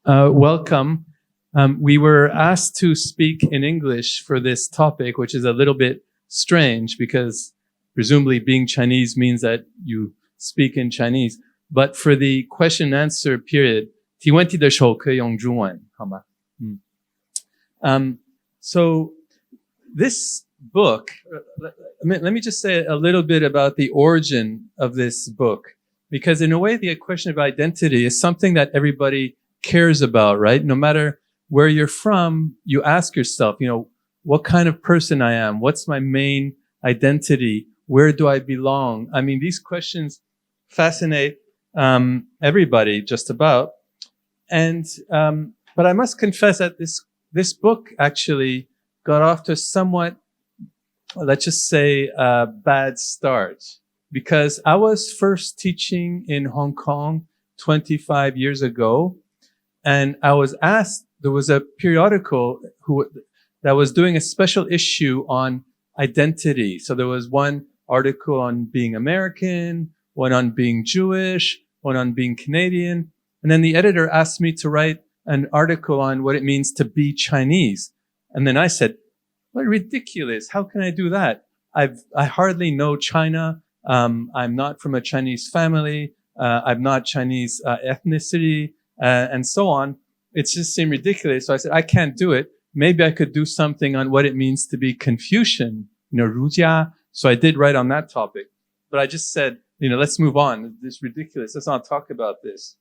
Welcome. We were asked to speak in English for this topic, which is a little bit strange because presumably being Chinese means that you speak in Chinese. But for the question and answer period, 提问题的时候可以用中文，好吗？So this book, let me just say a little bit about the origin of this book, because in a way, the question of identity is something that everybody cares about, right? No matter where you're from, you ask yourself, what kind of person I am? What's my main identity? Where do I belong? I mean, these questions fascinate everybody just about. And but I must confess that this book actually got off to a somewhat, let's just say, a bad start, because I was first teaching in Hong Kong 25 years ago, and I was asked, there was a periodical that was doing a special issue on identity. So there was one article on being American, one on being Jewish, one on being Canadian. And then the editor asked me to write an article on what it means to be Chinese. And then I said, what ridiculous. How can I do that? I hardly know China. I'm not from a Chinese family. I'm not Chinese ethnicity, and so on. It just seemed ridiculous. So I said, I can't do it. Maybe I could do something on what it means to be Confucian, Rujia. So I did write on that topic. But I just said, let's move on. This is ridiculous. Let's not talk about this.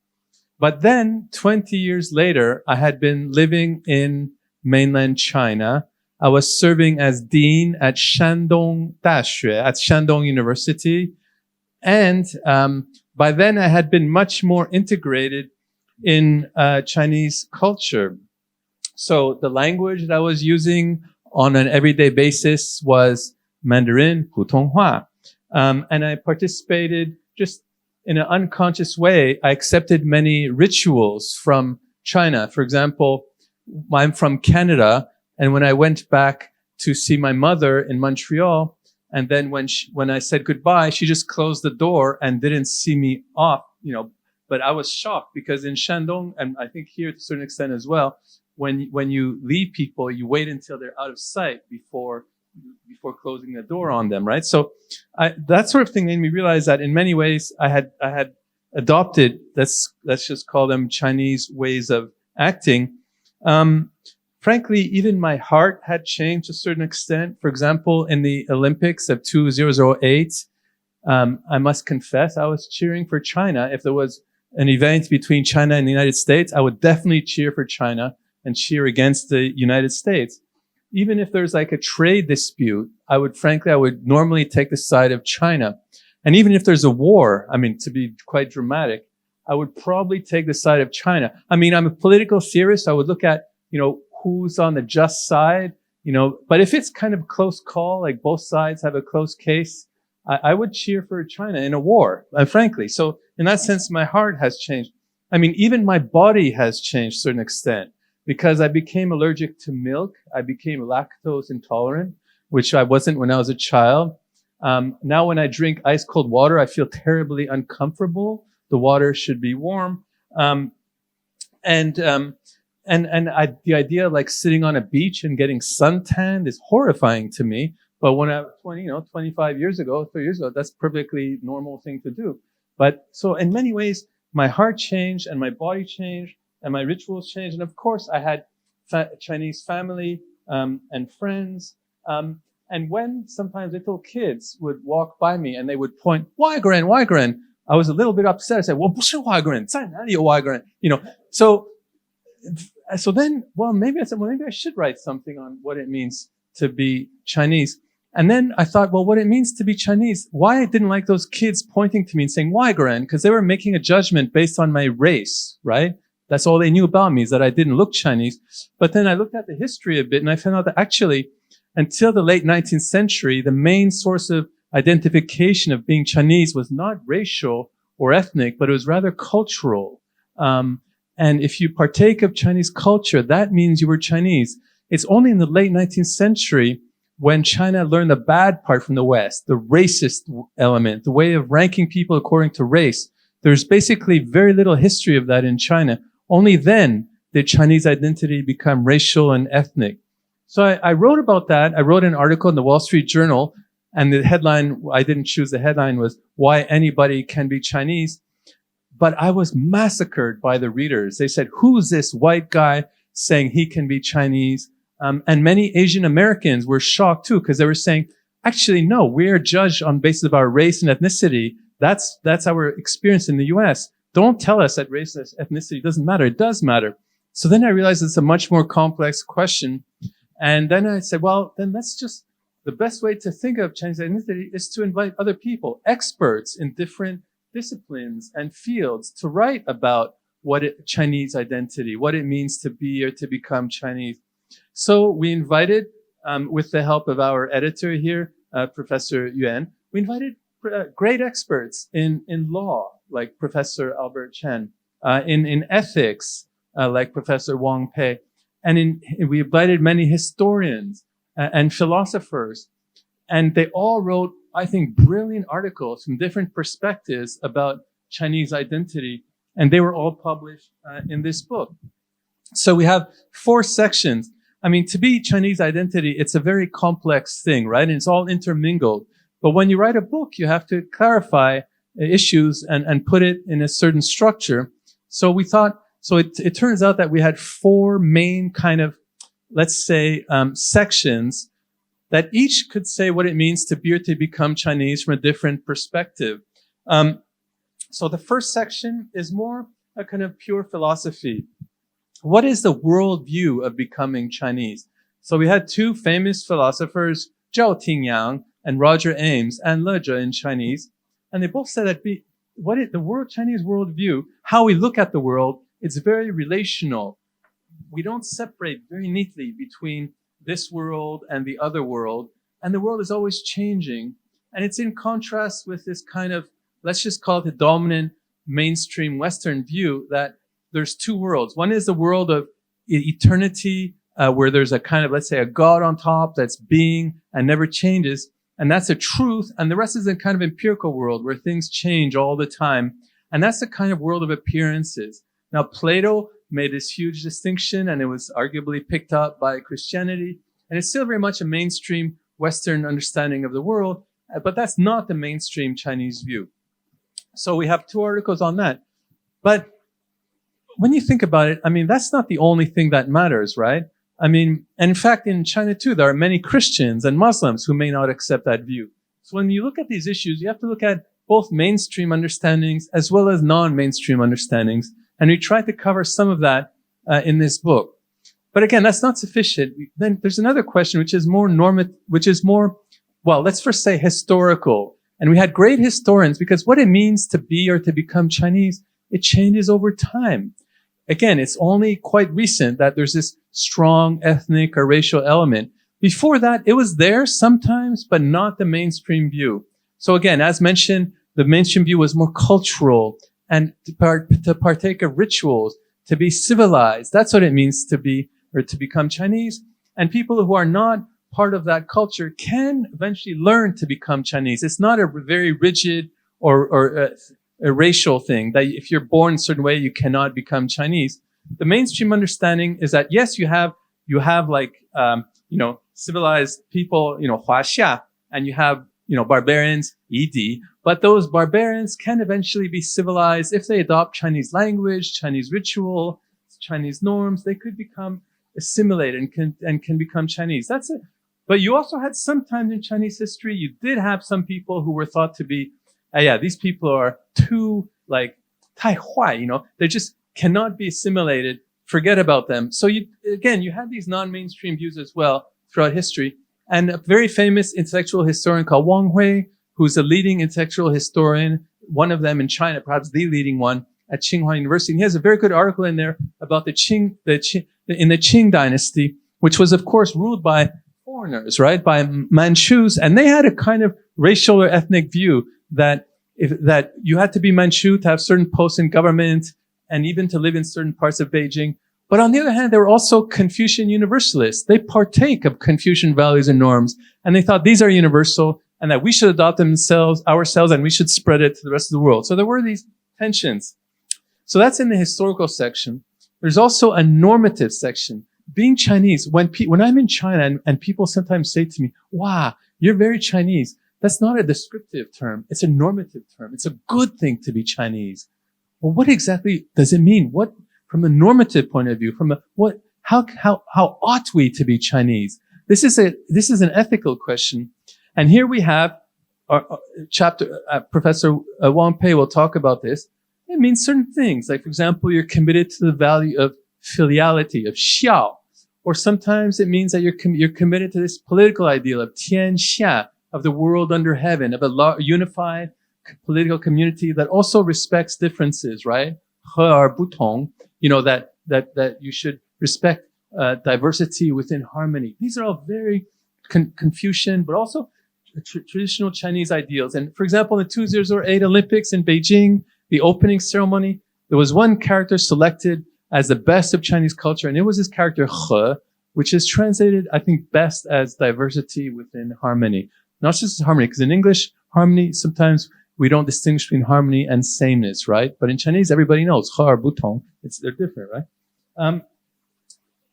But then 20 years later, I had been living in mainland China. I was serving as dean at Shandong Daxue, at Shandong University. And by then I had been much more integrated in Chinese culture. So the language that I was using on an everyday basis was Mandarin, Putonghua. And I participated just in an unconscious way. I accepted many rituals from China. For example, I'm from Canada, and when I went back to see my mother in Montreal, and then when I said goodbye, she just closed the door and didn't see me off, But I was shocked because in Shandong, and I think here to a certain extent as well, when you leave people, you wait until they're out of sight before closing the door on them, right? So that sort of thing made me realize that in many ways I had adopted, let's just call them Chinese ways of acting. Frankly, even my heart had changed to a certain extent. For example, in the Olympics of 2008, I must confess I was cheering for China. If there was an event between China and the United States, I would definitely cheer for China and cheer against the United States. Even if there's like a trade dispute, I would normally take the side of China. And even if there's a war, to be quite dramatic, I would probably take the side of China. I'm a political theorist. I would look at, who's on the just side, but if it's kind of close call, like both sides have a close case, I would cheer for China in a war, frankly. So in that sense, my heart has changed. Even my body has changed to a certain extent because I became allergic to milk. I became lactose intolerant, which I wasn't when I was a child. Now when I drink ice cold water, I feel terribly uncomfortable. The water should be warm. The idea of like sitting on a beach and getting suntanned is horrifying to me. But when I was 25 years ago, 30 years ago, that's perfectly normal thing to do. But so in many ways, my heart changed and my body changed and my rituals changed. And of course, I had Chinese family and friends. And when sometimes little kids would walk by me and they would point, 外国人, 外国人, I was a little bit upset. I said, 我不是外国人, 在哪里有外国人? So then, maybe I should write something on what it means to be Chinese. And then I thought, what it means to be Chinese, why I didn't like those kids pointing to me and saying, 外国人, because they were making a judgment based on my race, right? That's all they knew about me, is that I didn't look Chinese. But then I looked at the history a bit and I found out that actually, until the late 19th century, the main source of identification of being Chinese was not racial or ethnic, but it was rather cultural. And if you partake of Chinese culture, that means you were Chinese. It's only in the late 19th century when China learned the bad part from the West, the racist element, the way of ranking people according to race. There's basically very little history of that in China. Only then did Chinese identity become racial and ethnic? So I wrote about that. I wrote an article in the Wall Street Journal, and the headline, I didn't choose the headline, was Why Anybody Can Be Chinese. But I was massacred by the readers. They said, who's this white guy saying he can be Chinese? And many Asian Americans were shocked too, because they were saying, actually, no, we are judged on basis of our race and ethnicity. That's our experience in the US. Don't tell us that race and ethnicity doesn't matter. It does matter. So then I realized it's a much more complex question. And then I said, well, then the best way to think of Chinese identity is to invite other people, experts in different disciplines and fields, to write about Chinese identity, what it means to be or to become Chinese. So we invited, with the help of our editor here, Professor Yuan, we invited great experts in law, like Professor Albert Chen, in ethics, like Professor Wang, and we invited many historians and philosophers, and they all wrote, I think, brilliant articles from different perspectives about Chinese identity, and they were all published in this book. So we have 4 sections. I mean, to be Chinese identity, it's a very complex thing, right? And it's all intermingled. But when you write a book, you have to clarify issues and put it in a certain structure. So we thought, it turns out that we had 4 main kind of, let's say, sections that each could say what it means to be or to become Chinese from a different perspective. So the first section is more a kind of pure philosophy. What is the worldview of becoming Chinese? So we had 2 famous philosophers, Zhao Tingyang and Roger Ames, and Lezhe in Chinese, and they both said that the Chinese worldview, how we look at the world, it's very relational. We don't separate very neatly between this world and the other world, and the world is always changing, and it's in contrast with this kind of, let's just call it the dominant mainstream Western view that there's 2 worlds. One is the world of eternity, where there's a kind of, let's say, a God on top that's being and never changes. And that's a truth. And the rest is a kind of empirical world where things change all the time. And that's the kind of world of appearances. Now, Plato made this huge distinction, and it was arguably picked up by Christianity. And it's still very much a mainstream Western understanding of the world. But that's not the mainstream Chinese view. So we have 2 articles on that. But when you think about it, I mean, that's not the only thing that matters, right? I mean, and in fact, in China too, there are many Christians and Muslims who may not accept that view. So when you look at these issues, you have to look at both mainstream understandings as well as non-mainstream understandings. And we tried to cover some of that in this book. But again, that's not sufficient. Then there's another question, which is more well, let's first say historical. And we had great historians, because what it means to be or to become Chinese, it changes over time. Again, it's only quite recent that there's this strong ethnic or racial element. Before that, it was there sometimes, but not the mainstream view. So again, as mentioned, the mainstream view was more cultural and to partake of rituals, to be civilized. That's what it means to be or to become Chinese. And people who are not part of that culture can eventually learn to become Chinese. It's not a very rigid or a racial thing that if you're born a certain way, you cannot become Chinese. The mainstream understanding is that, yes, you have like, civilized people, Huaxia, and you have, barbarians, Yidi, but those barbarians can eventually be civilized if they adopt Chinese language, Chinese ritual, Chinese norms. They could become assimilated and can become Chinese. That's it. But you also had sometimes in Chinese history, you did have some people who were thought to be, these people are too, tai huai, they just cannot be assimilated. Forget about them. So you have these non-mainstream views as well throughout history. And a very famous intellectual historian called Wang, who's a leading intellectual historian, one of them in China, perhaps the leading one at Tsinghua University. And he has a very good article in there about the Qing dynasty, which was, of course, ruled by foreigners, right? By Manchus. And they had a kind of racial or ethnic view that you had to be Manchu to have certain posts in government and even to live in certain parts of Beijing. But on the other hand, they were also Confucian universalists. They partake of Confucian values and norms, and they thought these are universal and that we should adopt them ourselves, and we should spread it to the rest of the world. So there were these tensions. So that's in the historical section. There's also a normative section. Being Chinese, when I'm in China and people sometimes say to me, wow, you're very Chinese. That's not a descriptive term. It's a normative term. It's a good thing to be Chinese. Well, what exactly does it mean? What, from a normative point of view, how ought we to be Chinese? This is an ethical question. And here we have our chapter, Professor Wang will talk about this. It means certain things. Like, for example, you're committed to the value of filiality, of xiao. Or sometimes it means that you're committed to this political ideal of tianxia, of the world under heaven, of a unified political community that also respects differences, right? 和而不同, that you should respect diversity within harmony. These are all very Confucian, but also traditional Chinese ideals. And for example, in the 2008 Olympics in Beijing, the opening ceremony, there was one character selected as the best of Chinese culture, and it was this character He, which is translated, I think, best as diversity within harmony. Not just harmony, because in English, harmony, sometimes we don't distinguish between harmony and sameness, right? But in Chinese, everybody knows, He or Butong, they're different, right?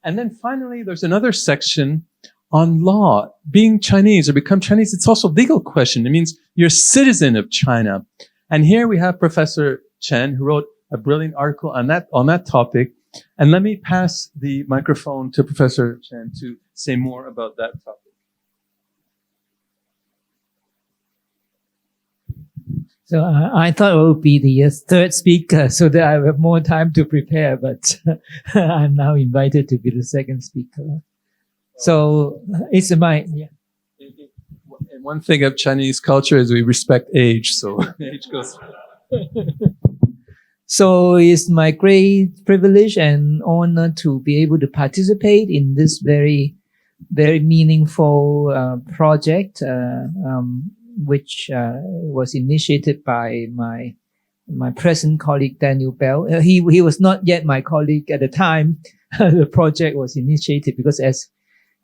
And then finally, there's another section on law. Being Chinese or become Chinese, it's also a legal question. It means you're a citizen of China. And here we have Professor Chen, who wrote a brilliant article on that topic. And let me pass the microphone to Professor Chen to say more about that topic. So I thought I would be the third speaker so that I have more time to prepare, but I'm now invited to be the second speaker. So it's my, yeah. And one thing of Chinese culture is we respect age, so age goes. So it's my great privilege and honor to be able to participate in this very, very meaningful project, which was initiated by my present colleague Daniel Bell. He was not yet my colleague at the time the project was initiated, because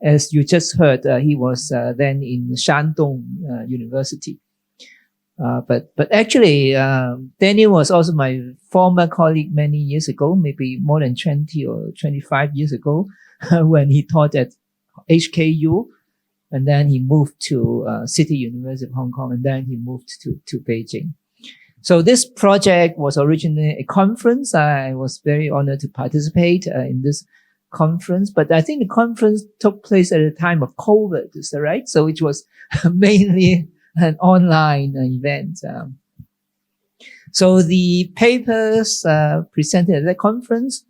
as you just heard, he was then in Shandong University. But actually, Daniel was also my former colleague many years ago, maybe more than 20 or 25 years ago, when he taught at HKU. And then he moved to City University of Hong Kong, and then he moved to Beijing. So this project was originally a conference. I was very honored to participate in this conference, but I think the conference took place at a time of COVID, is that right? So it was mainly an online event. So the papers presented at that conference,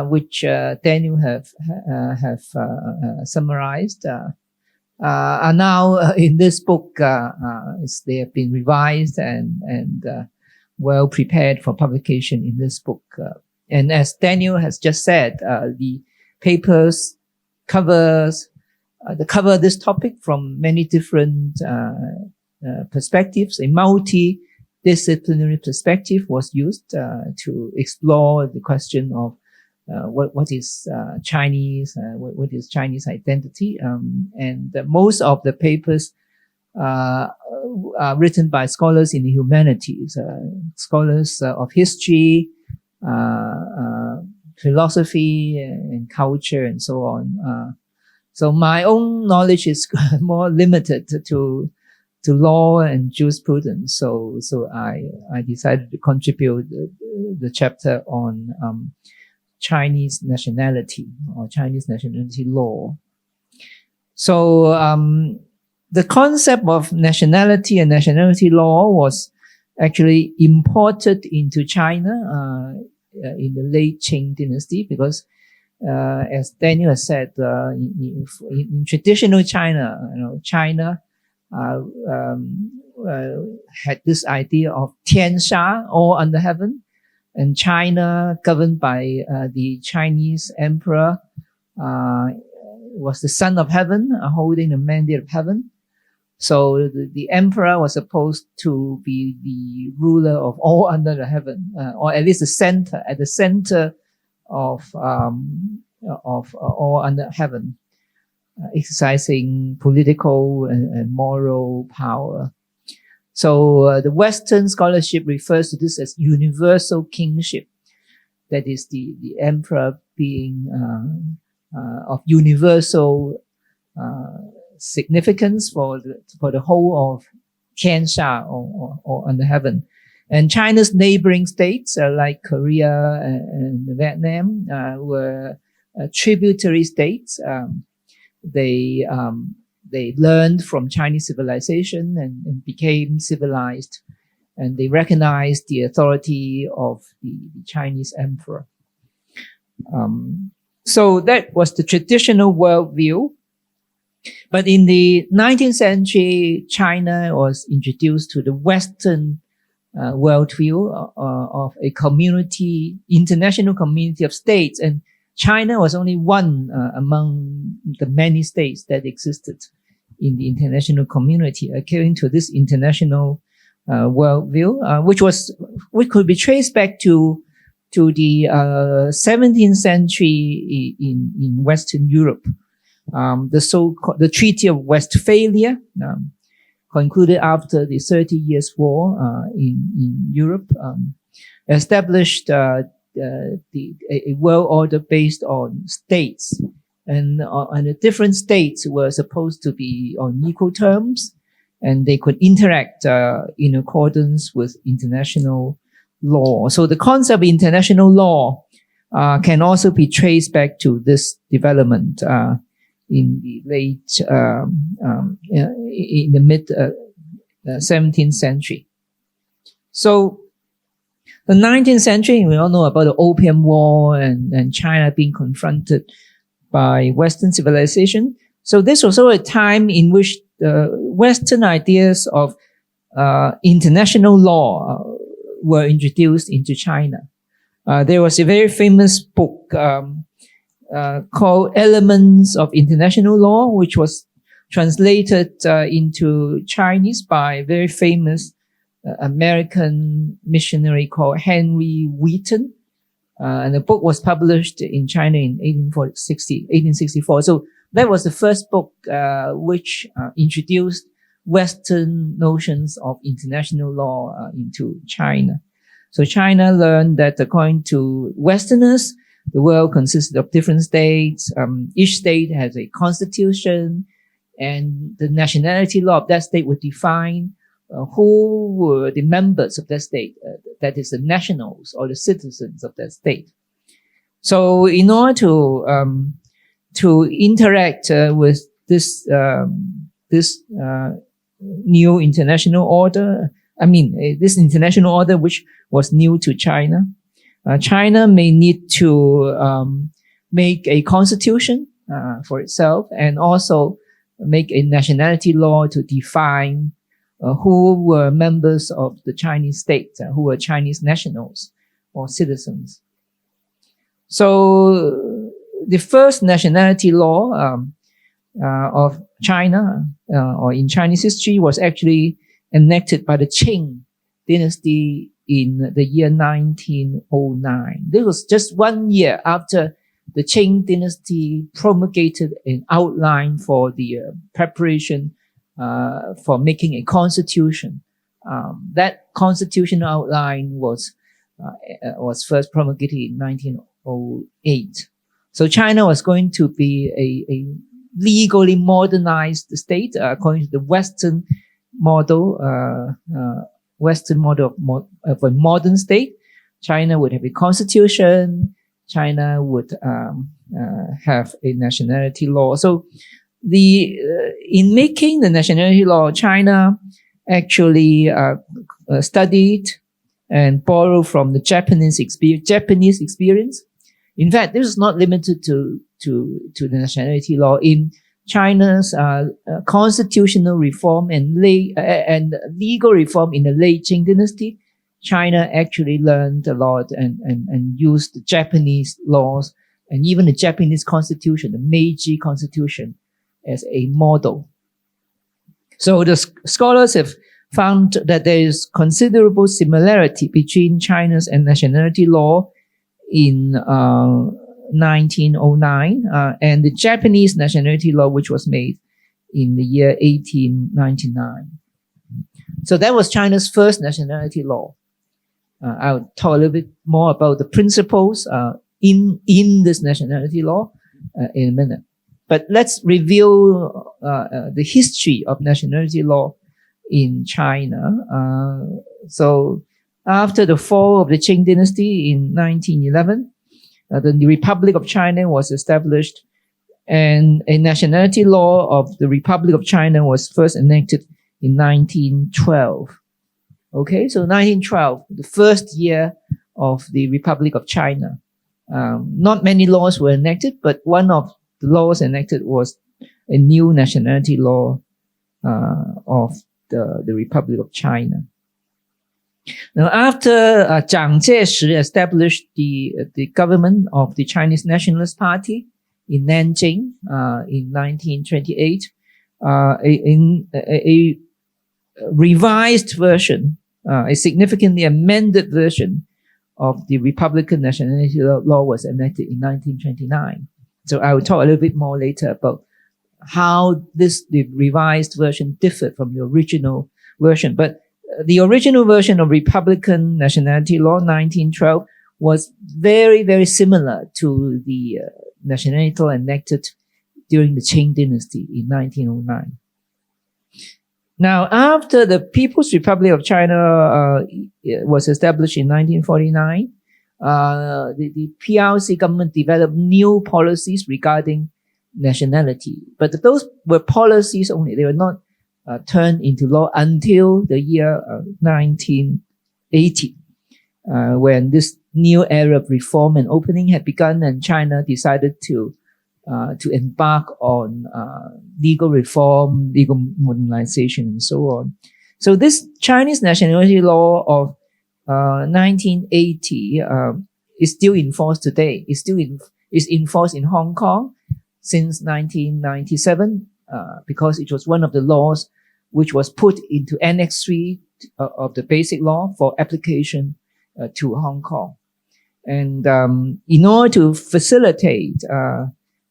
which Daniel have summarized, are now in this book. They have been revised and well prepared for publication in this book. And as Daniel has just said, the papers cover this topic from many different perspectives. A multidisciplinary perspective was used to explore the question of what is Chinese, what is Chinese identity, and most of the papers are written by scholars in the humanities, scholars of history, philosophy and culture and so on. So my own knowledge is more limited to law and jurisprudence. So I decided to contribute the chapter on Chinese nationality or Chinese nationality law. So the concept of nationality and nationality law was actually imported into China in the late Qing dynasty, because as Daniel has said, in traditional China, China had this idea of tianxia, all under heaven. And China, governed by the Chinese emperor, was the son of heaven, holding the mandate of heaven. So the emperor was supposed to be the ruler of all under the heaven, or at least at the center of all under heaven, exercising political and moral power. So the Western scholarship refers to this as universal kingship. that is the emperor being of universal significance for the whole of Tiansha or on the heaven. And China's neighboring states like Korea and Vietnam were tributary states. They learned from Chinese civilization and became civilized, and they recognized the authority of the Chinese emperor. So that was the traditional worldview. But in the 19th century, China was introduced to the Western worldview of a community, international community of states. And China was only one among the many states that existed in the international community, according to this international worldview, which could be traced back to the 17th century in Western Europe. The Treaty of Westphalia, concluded after the 30 Years' War in Europe, established a world order based on states, and the different states were supposed to be on equal terms, and they could interact in accordance with international law. So the concept of international law can also be traced back to this development in the late, in the mid 17th century. So the 19th century, we all know about the Opium War and China being confronted by Western civilization. So this was also a time in which the Western ideas of international law were introduced into China. There was a very famous book called Elements of International Law, which was translated into Chinese by a very famous American missionary called Henry Wheaton. And the book was published in China in 1864. So that was the first book which introduced Western notions of international law into China. So China learned that according to Westerners, the world consisted of different states. Each state has a constitution, and the nationality law of that state would define who were the members of that state, that is the nationals or the citizens of that state. So in order to interact with this new international order, this international order which was new to China, China may need to make a constitution for itself, and also make a nationality law to define who were members of the Chinese state, who were Chinese nationals or citizens. So the first nationality law of China, or in Chinese history, was actually enacted by the Qing dynasty in the year 1909. This was just 1 year after the Qing dynasty promulgated an outline for the preparation for making a constitution. That constitutional outline was first promulgated in 1908. So China was going to be a legally modernized state according to the Western model of a modern state. China would have a constitution. China would have a nationality law. So in making the nationality law, China actually studied and borrowed from the Japanese experience. In fact, this is not limited to the nationality law. In China's constitutional reform and legal reform in the late Qing dynasty, China actually learned a lot and used the Japanese laws and even the Japanese constitution, the Meiji Constitution, as a model. So the scholars have found that there is considerable similarity between China's and nationality law in 1909 and the Japanese nationality law, which was made in the year 1899. So that was China's first nationality law. I'll talk a little bit more about the principles in this nationality law in a minute. But let's review the history of nationality law in China. So after the fall of the Qing dynasty in 1911, the Republic of China was established, and a nationality law of the Republic of China was first enacted in 1912. Okay, so 1912, the first year of the Republic of China. Not many laws were enacted, but one of the laws enacted was a new nationality law of the Republic of China. Now, after Chiang Kai-shek established the government of the Chinese Nationalist Party in Nanjing in 1928, a revised version, a significantly amended version of the Republican nationality law was enacted in 1929. So I will talk a little bit more later about how the revised version differed from the original version. But the original version of Republican nationality law, 1912, was very, very similar to the nationality law enacted during the Qing dynasty in 1909. Now, after the People's Republic of China was established in 1949, the PRC government developed new policies regarding nationality. But those were policies only. They were not turned into law until the year 1980, when this new era of reform and opening had begun, and China decided to embark on legal reform, legal modernization, and so on. So this Chinese nationality law of 1980 is still in force today. It's still is in force in Hong Kong since 1997 because it was one of the laws which was put into Annex 3 of the Basic Law for application to Hong Kong. And in order to facilitate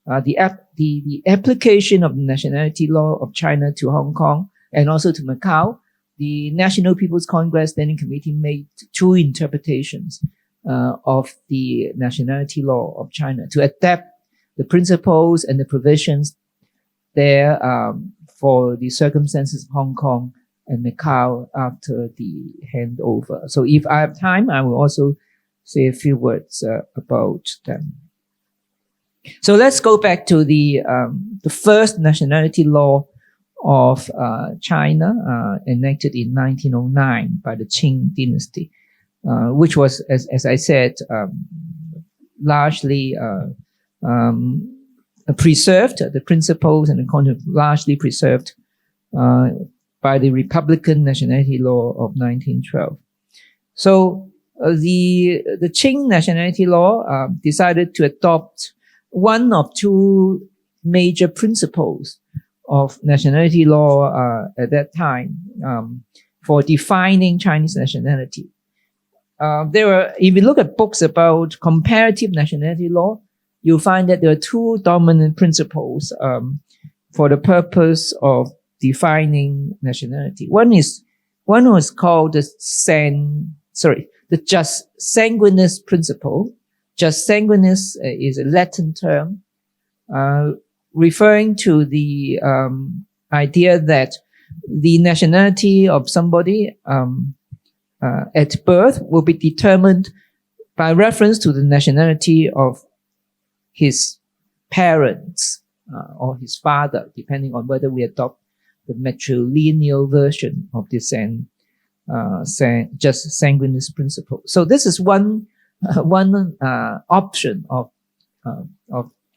the application of the nationality law of China to Hong Kong and also to Macau, the National People's Congress Standing Committee made two interpretations of the nationality law of China to adapt the principles and the provisions there for the circumstances of Hong Kong and Macau after the handover. So if I have time, I will also say a few words about them. So let's go back to the first nationality law of China, enacted in 1909 by the Qing dynasty, which was, as I said, largely preserved. The principles and the content largely preserved by the Republican nationality law of 1912. So the Qing nationality law decided to adopt one of two major principles of nationality law at that time for defining Chinese nationality. If you look at books about comparative nationality law, you'll find that there are two dominant principles for the purpose of defining nationality. One was called the just sanguinis principle. Just sanguinis is a Latin term referring to the idea that the nationality of somebody at birth will be determined by reference to the nationality of his parents or his father, depending on whether we adopt the matrilineal version of the just sanguinis principle. So this is one option of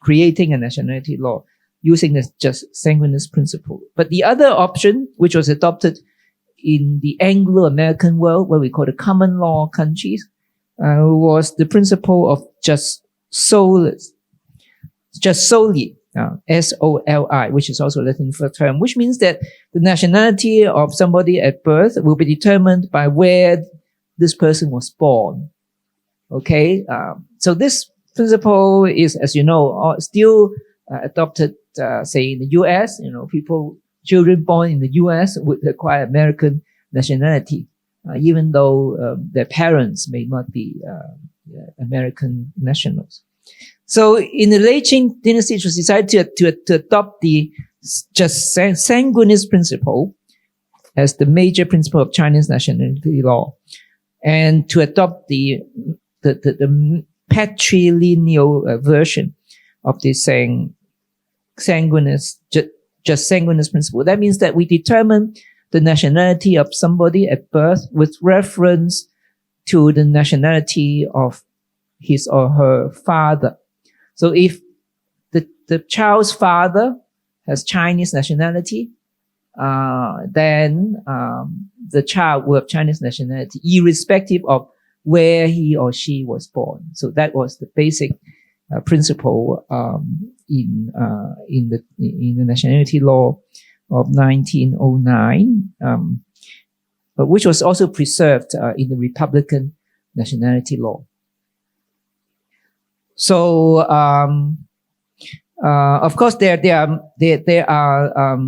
creating a nationality law using this just sanguinis principle. But the other option, which was adopted in the Anglo-American world, what we call the common law countries, was the principle of just soli, S-O-L-I, which is also a Latin term, which means that the nationality of somebody at birth will be determined by where this person was born. Okay, so this principle is, as you know, still adopted, say in the U.S. Children born in the U.S. would acquire American nationality. even though their parents may not be American nationals. So in the late Qing dynasty, it was decided to adopt the just sanguinis principle as the major principle of Chinese nationality law, and to adopt the patrilineal version of the sanguinis, just sanguinis principle. That means that we determine the nationality of somebody at birth with reference to the nationality of his or her father. So if the child's father has Chinese nationality, then the child will have Chinese nationality, irrespective of where he or she was born. So that was the basic principle in the nationality law of 1909, but which was also preserved in the Republican nationality law. So of course there are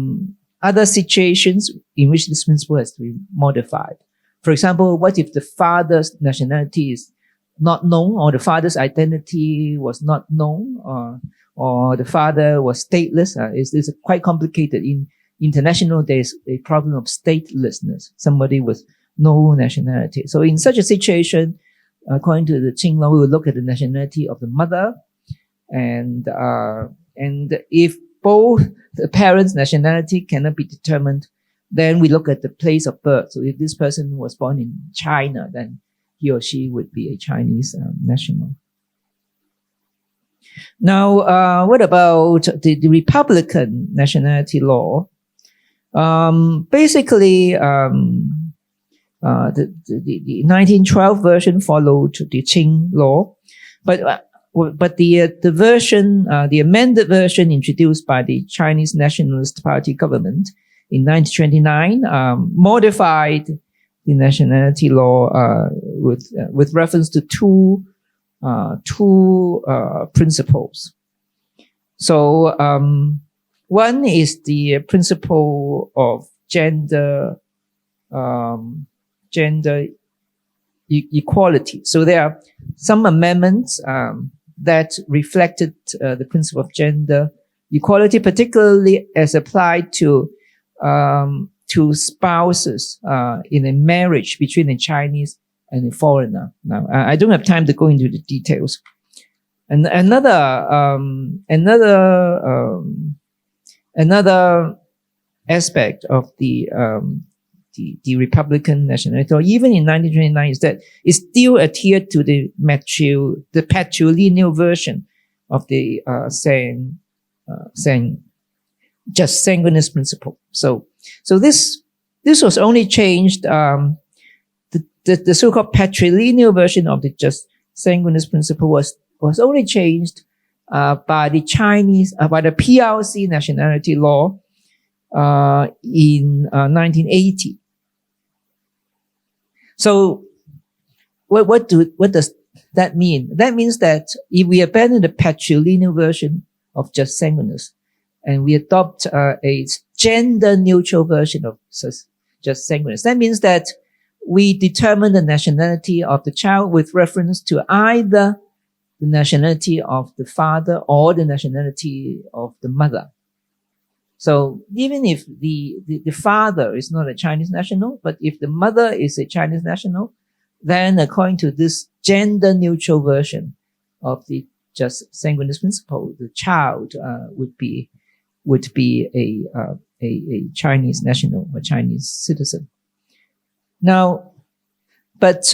other situations in which this principle has to be modified. For example, what if the father's nationality is not known, or the father's identity was not known, or the father was stateless? It's quite complicated. In international, there's a problem of statelessness, somebody with no nationality. So in such a situation, according to the Qing law, we will look at the nationality of the mother, and if both the parents' nationality cannot be determined, then we look at the place of birth. So if this person was born in China, then he or she would be a Chinese national. Now, what about the Republican nationality law? Basically, the 1912 version followed the Qing law, but the version, the amended version introduced by the Chinese Nationalist Party government in 1929, modified the nationality law with reference to two principles. So one is the principle of gender equality. So there are some amendments that reflected the principle of gender equality, particularly as applied to spouses in a marriage between a Chinese and a foreigner. Now, I don't have time to go into the details. And another aspect of the Republican nationality, or even in 1929, is that it still adhered to the patrilineal version of the just sanguinis principle. So this was only changed. The so-called patrilineal version of the just sanguinis principle was only changed by the PRC nationality law in 1980. So what does that mean? That means that if we abandon the patrilineal version of just sanguinis and we adopt a gender-neutral version of just sanguinis, that means that we determine the nationality of the child with reference to either the nationality of the father or the nationality of the mother. So even if the father is not a Chinese national, but if the mother is a Chinese national, then according to this gender-neutral version of the just sanguinis principle, the child would be a Chinese national, a Chinese citizen. Now, but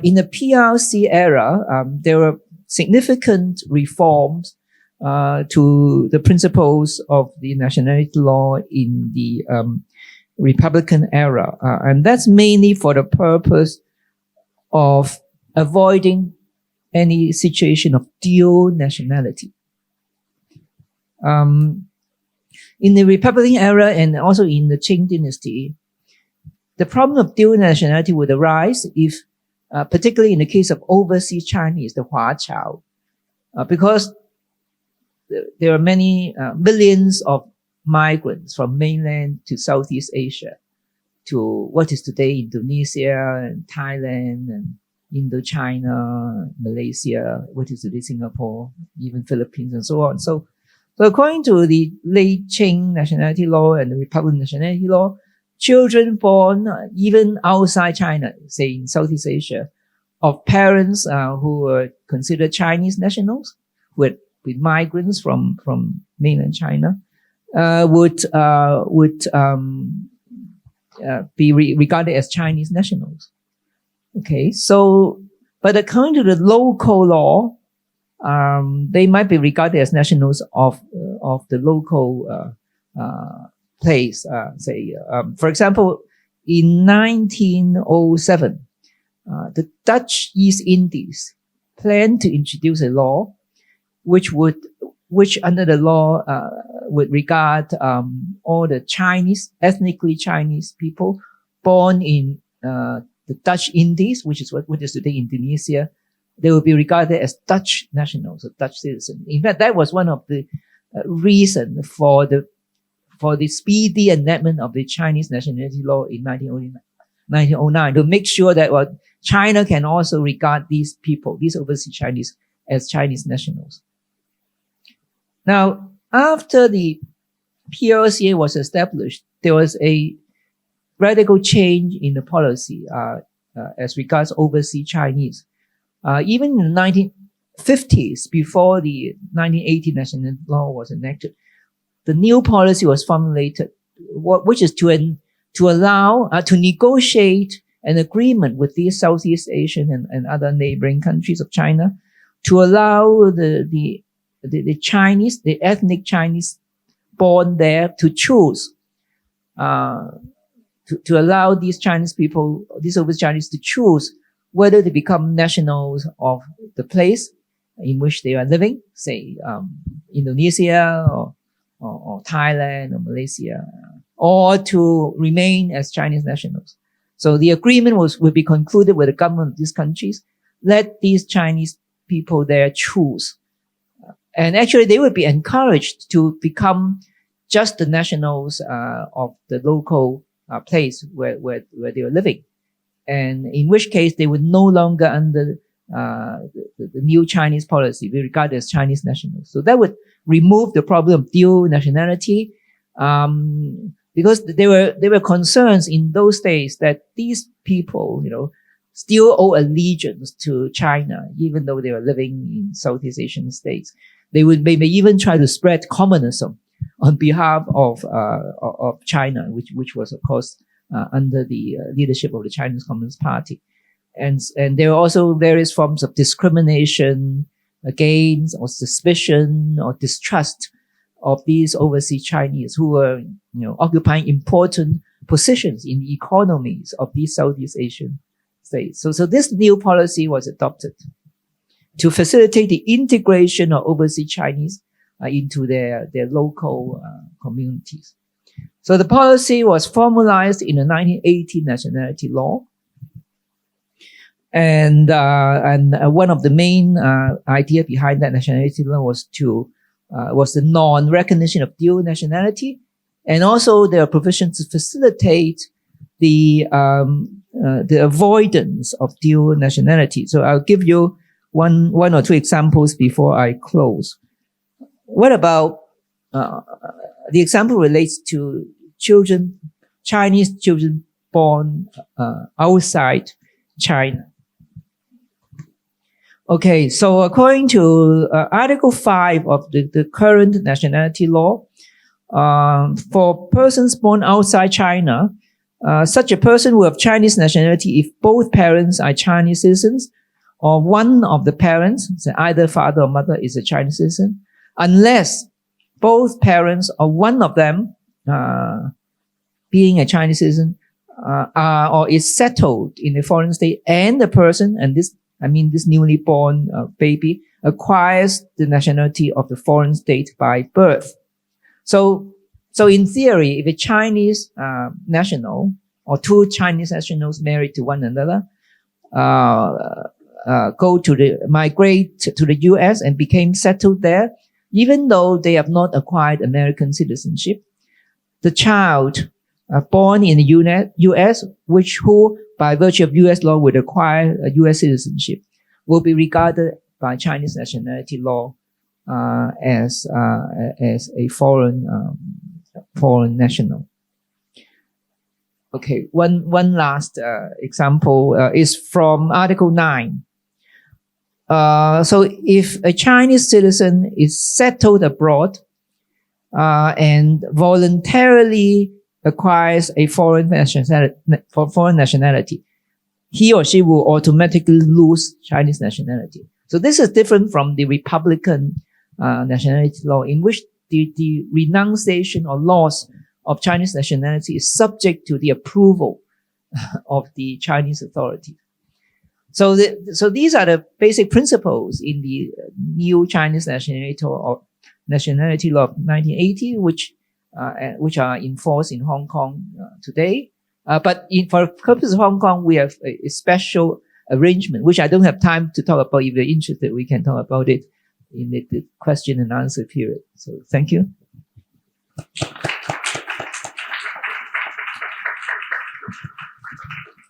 in the PRC era, there were significant reforms to the principles of the nationality law in the Republican era, and that's mainly for the purpose of avoiding any situation of dual nationality. In the Republican era and also in the Qing dynasty, the problem of dual nationality would arise if, particularly in the case of overseas Chinese, the Huaqiao, because there are many millions of migrants from mainland to Southeast Asia to what is today Indonesia and Thailand and Indochina, Malaysia, what is today Singapore, even Philippines and so on. So according to the late Qing nationality law and the Republic nationality law, children born even outside China, say in Southeast Asia, of parents who were considered Chinese nationals, with migrants from mainland China, would be regarded as Chinese nationals. Okay, so but according to the local law, they might be regarded as nationals of the local place. For example, in 1907, the Dutch East Indies planned to introduce a law which under the law would regard all the Chinese, ethnically Chinese people born in the Dutch Indies, which is what is today Indonesia. They will be regarded as Dutch nationals or Dutch citizens. In fact, that was one of the reasons for the speedy enactment of the Chinese nationality law in 1909, to make sure that China can also regard these people, these overseas Chinese, as Chinese nationals. Now, after the PLCA was established, there was a radical change in the policy as regards overseas Chinese. Even in the 1950s, before the 1980 national law was enacted, the new policy was formulated, which is to allow, to negotiate an agreement with these Southeast Asian and other neighboring countries of China to allow the Chinese, the ethnic Chinese born there to choose, to allow these Chinese people, these overseas Chinese, to choose whether to become nationals of the place in which they are living, say Indonesia or Thailand or Malaysia, or to remain as Chinese nationals. So the agreement would be concluded with the government of these countries. Let these Chinese people there choose. And actually, they would be encouraged to become just the nationals of the local place where they were living. And in which case, they would no longer, under the new Chinese policy, be regarded as Chinese nationals. So that would remove the problem of dual nationality, because there were concerns in those days that these people, still owe allegiance to China, even though they were living in Southeast Asian states. They may even try to spread communism on behalf of China, which was, of course, under the leadership of the Chinese Communist Party. And there are also various forms of discrimination against or suspicion or distrust of these overseas Chinese who were, occupying important positions in the economies of these Southeast Asian states. So this new policy was adopted to facilitate the integration of overseas Chinese into their local communities. So the policy was formalized in the 1980 nationality law. And one of the main idea behind that nationality law was the non-recognition of dual nationality, and also there are provisions to facilitate the avoidance of dual nationality. So I'll give you one or two examples before I close. What about the example relates to Chinese children born outside China. Okay, so according to Article 5 of the current nationality law, for persons born outside China, such a person will have Chinese nationality if both parents are Chinese citizens, or one of the parents, so either father or mother, is a Chinese citizen, unless both parents or one of them, being a Chinese citizen, or is settled in a foreign state, and the person, and this newly born baby, acquires the nationality of the foreign state by birth. So in theory, if a Chinese national or two Chinese nationals married to one another, migrate to the US and became settled there, even though they have not acquired American citizenship, the child born in the U.S., who by virtue of U.S. law would acquire a U.S. citizenship, will be regarded by Chinese nationality law as a foreign national. Okay, one last example is from Article 9. So if a Chinese citizen is settled abroad and voluntarily acquires a foreign nationality, he or she will automatically lose Chinese nationality. So this is different from the Republican nationality law, in which the renunciation or loss of Chinese nationality is subject to the approval of the Chinese authority. So these are the basic principles in the new Chinese nationality law of 1980, which are enforced in Hong Kong today. But for purposes of Hong Kong, we have a special arrangement, which I don't have time to talk about. If you're interested, we can talk about it in the question and answer period. So thank you.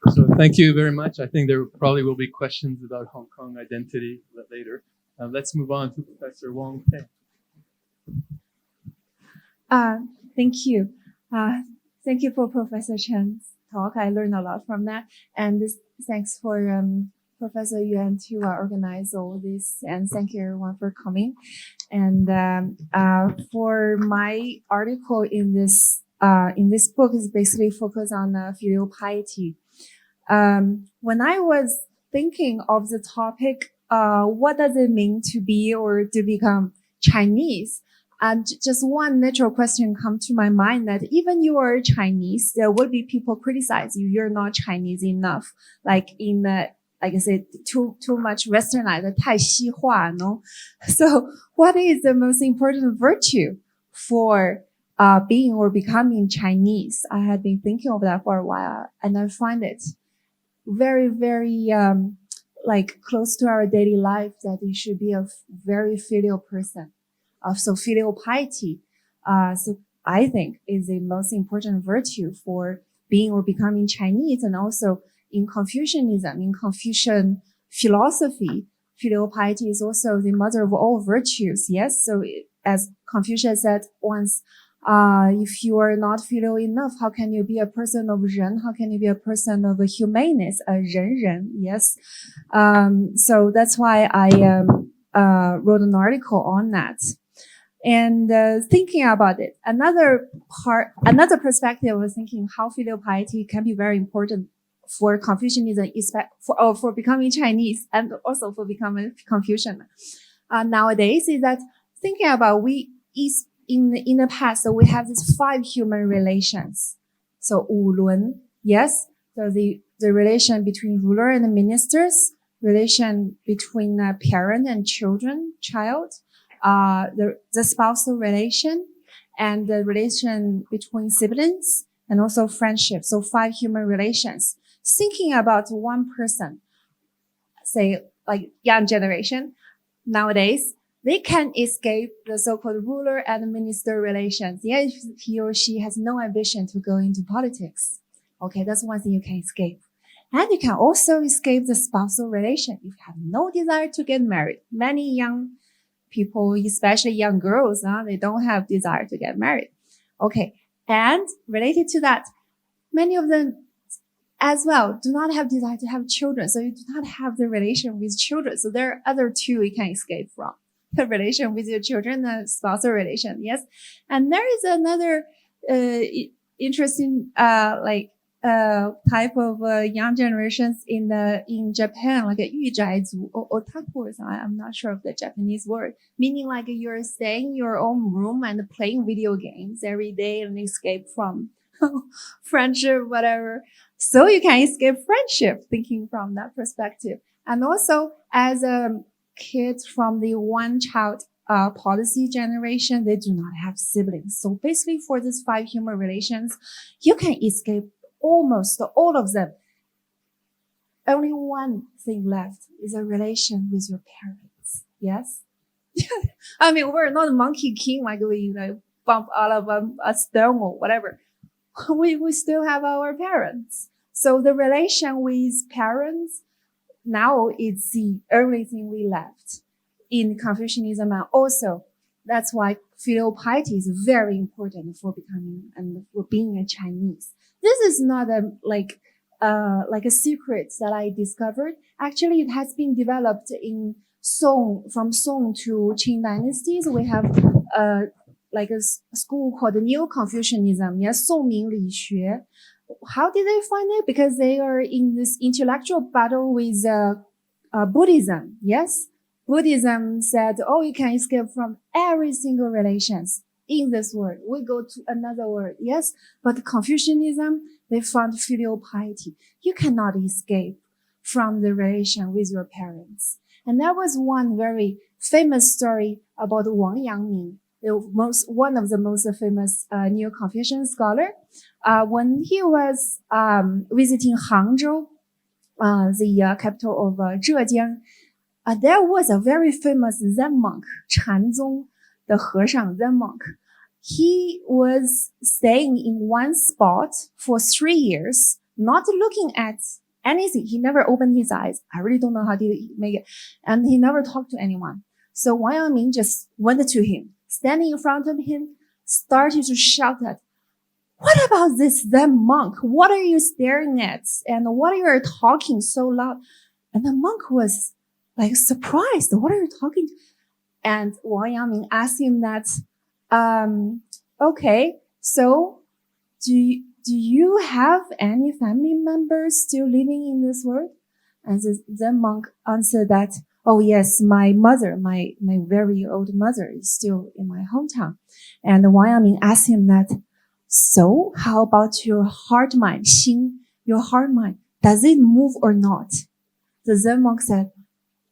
So thank you very much. I think there probably will be questions about Hong Kong identity later. Let's move on to Professor Wang. Thank you. Thank you for Professor Chen's talk. I learned a lot from that. And thanks for Professor Yuan to organize all this. And thank you everyone for coming. And for my article in this book is basically focused on filial piety. When I was thinking of the topic, what does it mean to be or to become Chinese? And just one natural question come to my mind that even you are Chinese, there will be people criticize you. You're not Chinese enough. Like in the, like I said, too much westernized, 太西化, no? So what is the most important virtue for being or becoming Chinese? I had been thinking of that for a while, and I find it very, very, like close to our daily life that it should be a very filial person. So filial piety, so I think is the most important virtue for being or becoming Chinese. And also in Confucianism, in Confucian philosophy, filial piety is also the mother of all virtues. Yes. So as Confucius said once, if you are not filial enough, how can you be a person of Ren? How can you be a person of a humanist, a Ren? Yes. So that's why I wrote an article on that. And thinking about it, another perspective was thinking how filial piety can be very important for Confucianism, for becoming Chinese and also for becoming Confucian. Nowadays is that thinking about in the past, so we have these 5 human relations. So 五伦, yes. So the relation between ruler and ministers, relation between parent and child, the spousal relation, and the relation between siblings, and also friendship. So 5 human relations. Thinking about one person, say like young generation, nowadays, they can escape the so-called ruler and minister relations. Yeah, if he or she has no ambition to go into politics. Okay, that's one thing you can escape. And you can also escape the spousal relation. If you have no desire to get married. Many young people, especially young girls, they don't have desire to get married. Okay. And related to that, many of them as well do not have desire to have children. So you do not have the relation with children. So there are other 2 you can escape from. The relation with your children, the spousal relation. Yes. And there is another, interesting, type of, young generations in Japan, like a 御宅族, or otaku, I'm not sure of the Japanese word, meaning like you're staying in your own room and playing video games every day and escape from friendship, whatever. So you can escape friendship thinking from that perspective. And also as a kid from the one child policy generation, they do not have siblings. So basically for these 5 human relations, you can escape almost all of them. Only one thing left is a relation with your parents. Yes? I mean, we're not Monkey King, like we, bump all of them, a stone or whatever. we still have our parents. So the relation with parents now is the only thing we left in Confucianism. And also, that's why filial piety is very important for becoming and for being a Chinese. This is not like a secret that I discovered. Actually, it has been developed in Song, from Song to Qing dynasties. We have like a school called Neo Confucianism, yes, 宋明理学. How did they find it? Because they are in this intellectual battle with Buddhism, yes? Buddhism said, oh, you can escape from every single relations in this world. We go to another world, yes? But Confucianism, they found filial piety. You cannot escape from the relation with your parents. And there was one very famous story about Wang, one of the most famous Neo-Confucian scholar. When he was visiting Hangzhou, the capital of Zhejiang, there was a very famous Zen monk, Chanzong, the Heshang Zen monk. He was staying in one spot for 3 years, not looking at anything. He never opened his eyes. I really don't know how did he make it. And he never talked to anyone. So Wang Yangming just went to him, standing in front of him, started to shout at, what about this Zen monk? What are you staring at? And what are you talking so loud? And the monk was like surprised. What are you talking to? And Wang Yangming asked him that, okay, so do you have any family members still living in this world? And the Zen monk answered that, oh yes, my mother, my very old mother is still in my hometown. And Wang Yangming asked him that, so how about your heart mind, Xing, your heart mind? Does it move or not? The Zen monk said,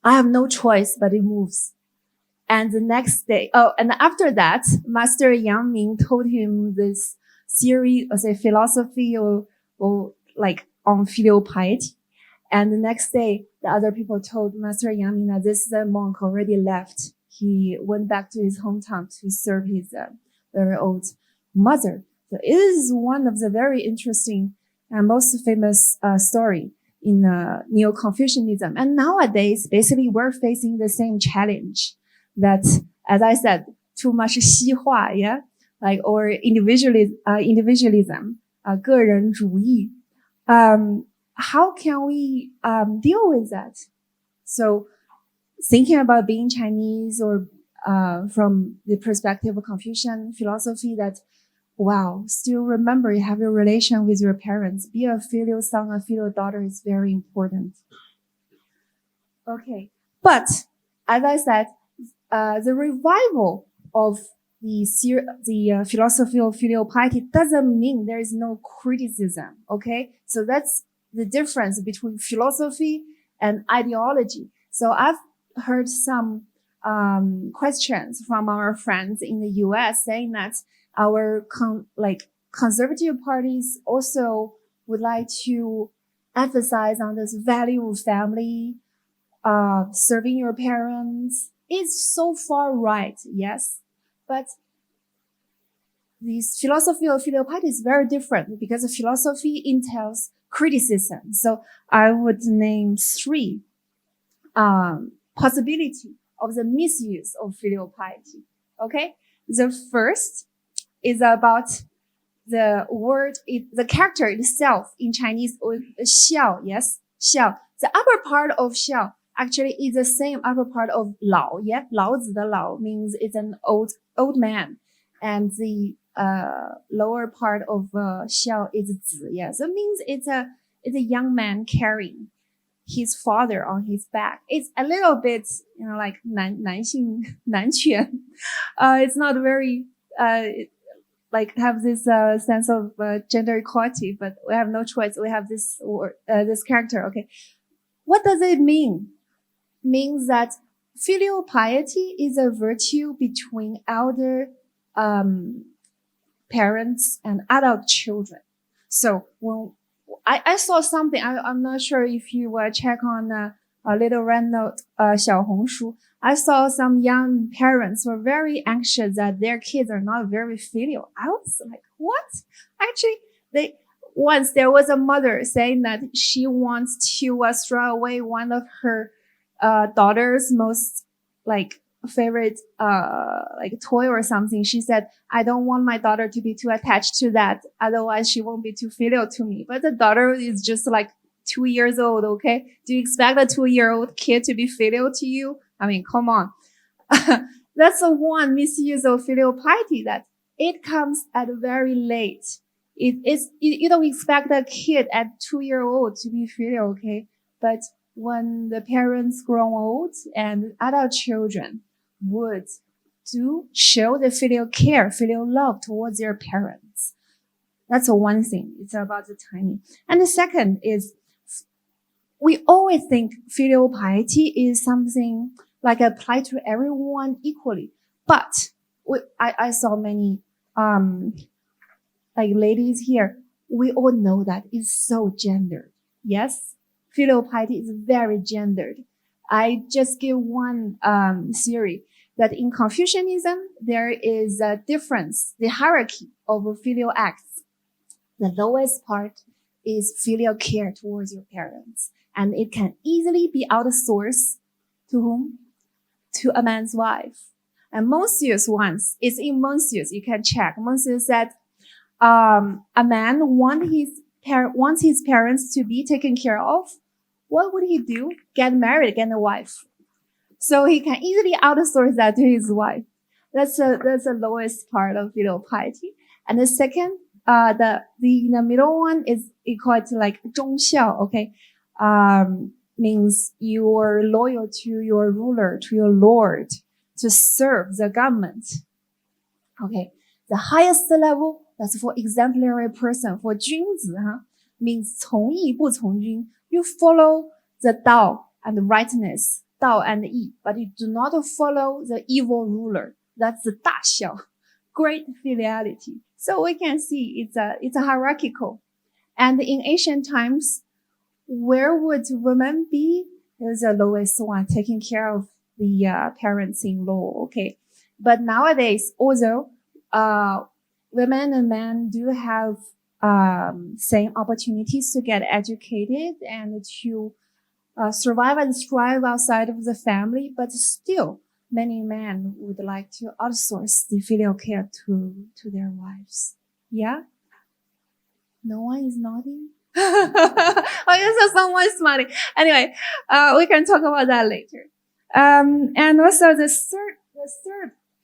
I have no choice, but it moves. And the next day, and after that, Master Yangming told him this theory, or say philosophy or like on filial piety. And the next day, the other people told Master Yangming that this Zen monk already left. He went back to his hometown to serve his very old mother. So it is one of the very interesting and most famous story in Neo-Confucianism. And nowadays, basically, we're facing the same challenge that, as I said, too much 西化, yeah, like or individualism, 个人主义. How can we deal with that? So, thinking about being Chinese or from the perspective of Confucian philosophy, that wow, still remember you have your relation with your parents. Be a filial son, a filial daughter is very important. Okay, but as I said, the revival of the philosophy of filial piety doesn't mean there is no criticism. Okay, so that's the difference between philosophy and ideology. So I've heard some questions from our friends in the US saying that our conservative parties also would like to emphasize on this value of family, serving your parents. It's so far right, yes, but this philosophy of filial piety is very different because the philosophy entails criticism. So I would name 3 possibility of the misuse of filial piety. Okay, the first is about the word, the character itself in Chinese, xiao, yes, xiao. The upper part of xiao actually is the same upper part of lao, yeah, 老子的老 means it's an old man, and the lower part of xiao is 子, yeah, so it means it's a young man carrying his father on his back. It's a little bit, like 男性男权. It's not very like have this sense of gender equality, but we have no choice. We have this this character. Okay, what does it mean? Means that filial piety is a virtue between elder parents and adult children. So when I saw something, I'm not sure if you check on a little red note, 小红书. I saw some young parents were very anxious that their kids are not very filial. I was like, what? Actually, Once there was a mother saying that she wants to throw away one of her daughter's most favorite toy or something. She said, I don't want my daughter to be too attached to that, otherwise she won't be too filial to me. But the daughter is just 2 years old, okay? Do you expect a 2-year-old kid to be filial to you? I mean, come on. That's the one misuse of filial piety, that it comes at very late. You don't expect a kid at 2-year-old to be filial, okay? But when the parents grow old and adult children would show the filial care, filial love towards their parents. That's the one thing. It's about the timing. And the second is, we always think filial piety is something applied to everyone equally. But I saw many ladies here. We all know that it's so gendered. Yes, filial piety is very gendered. I just give one theory that in Confucianism there is a difference, the hierarchy of filial acts. The lowest part is filial care towards your parents, and it can easily be outsourced to whom? To a man's wife. And Monsieur's ones, it's in Monsieur's, you can check. Monsieur said, a man wants his parents to be taken care of. What would he do? Get married, get a wife. So he can easily outsource that to his wife. That's the lowest part of filial piety. And the second, the middle one is equal to 忠孝, okay? Means you're loyal to your ruler, to your lord, to serve the government. Okay. The highest level, that's for exemplary person, for 君子, means 从义不从君. You follow the Dao and the rightness, Dao and Yi, but you do not follow the evil ruler. That's the 大孝, great filiality. So we can see it's a hierarchical. And in ancient times, where would women be? There's the lowest one, taking care of the parents-in-law, okay? But nowadays, although women and men do have same opportunities to get educated and to survive and thrive outside of the family, but still many men would like to outsource the filial care to their wives. Yeah? No one is nodding? Oh, so someone's smiling. Anyway, we can talk about that later. And also the third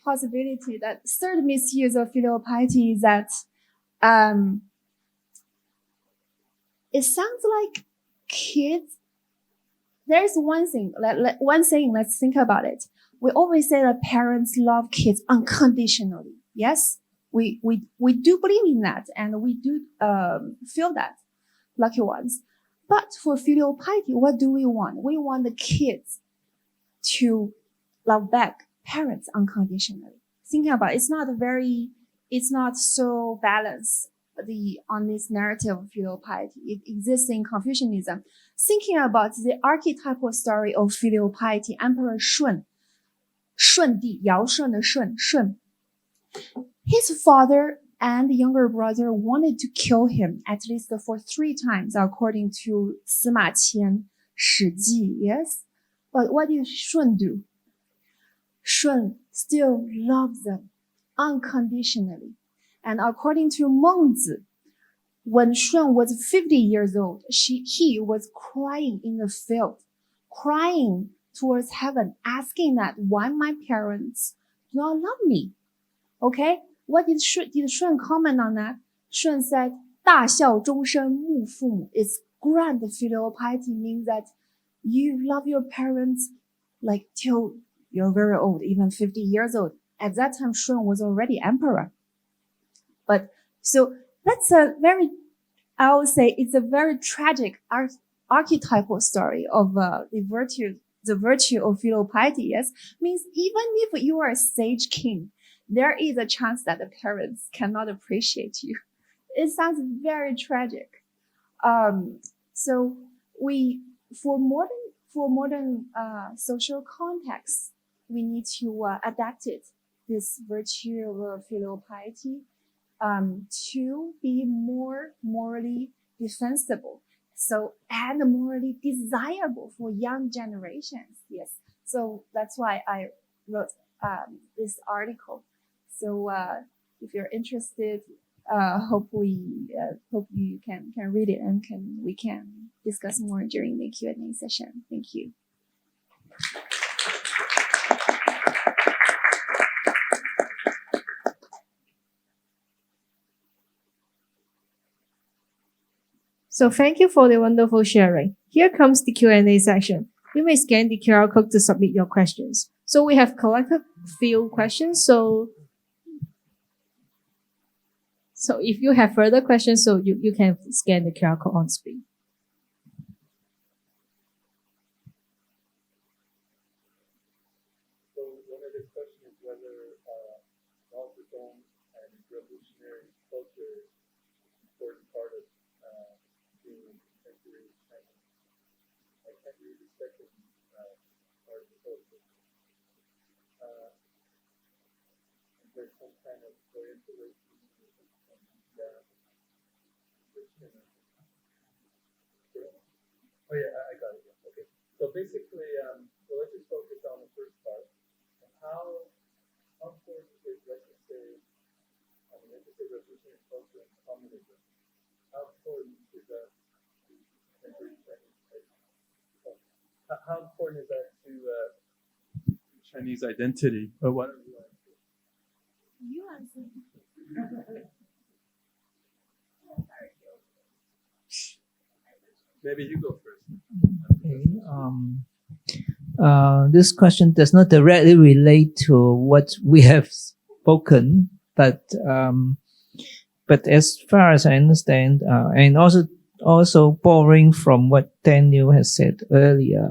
possibility, that third misuse of filial piety is that, it sounds like kids. There's one thing, let's think about it. We always say that parents love kids unconditionally. Yes, we do believe in that, and we do feel that, lucky ones. But for filial piety, what do we want? We want the kids to love back parents unconditionally. Thinking about it, it's not so balanced. On this narrative of filial piety, it exists in Confucianism. Thinking about the archetypal story of filial piety, Emperor Shun, Shunди, Yao Shun the Shun. His father and younger brother wanted to kill him at least for 3 times, according to Sima Qian, Shiji, yes? But what did Shun do? Shun still loves them unconditionally. And according to Mengzi, when Shun was 50 years old, he was crying in the field, crying towards heaven, asking that why my parents do not love me. Okay? What did Shun comment on that? Shun said, 大孝终身慕父母. It's grand filial piety, means that you love your parents till you're very old, even 50 years old. At that time, Shun was already emperor. But so that's I would say it's a very tragic archetypal story of the virtue of filial piety. Yes, means even if you are a sage king, there is a chance that the parents cannot appreciate you. It sounds very tragic. So for modern social context, we need to adapt it, this virtue of filial piety. to be more morally defensible. So, and morally desirable for young generations. Yes. So that's why I wrote this article. So if you're interested, hope you can read it and we can discuss more during the Q&A session. Thank you. So thank you for the wonderful sharing. Here comes the Q&A section. You may scan the QR code to submit your questions. So we have collected few questions. So if you have further questions, so you can scan the QR code on screen. So one of the questions is whether Mao and revolutionary culture is an important part of being contemporary China. I can't read the second part of the culture. There's some kind of orientation. Oh yeah, I got it. Yeah. Okay. So basically, well, let's just focus on the first part. How important is, let's just say, revolutionary culture and communism? How important is that to contemporary Chinese? How important is that to Chinese identity? Or what? You answer. Maybe you go first. Okay. This question does not directly relate to what we have spoken, but as far as I understand, and also borrowing from what Daniel has said earlier,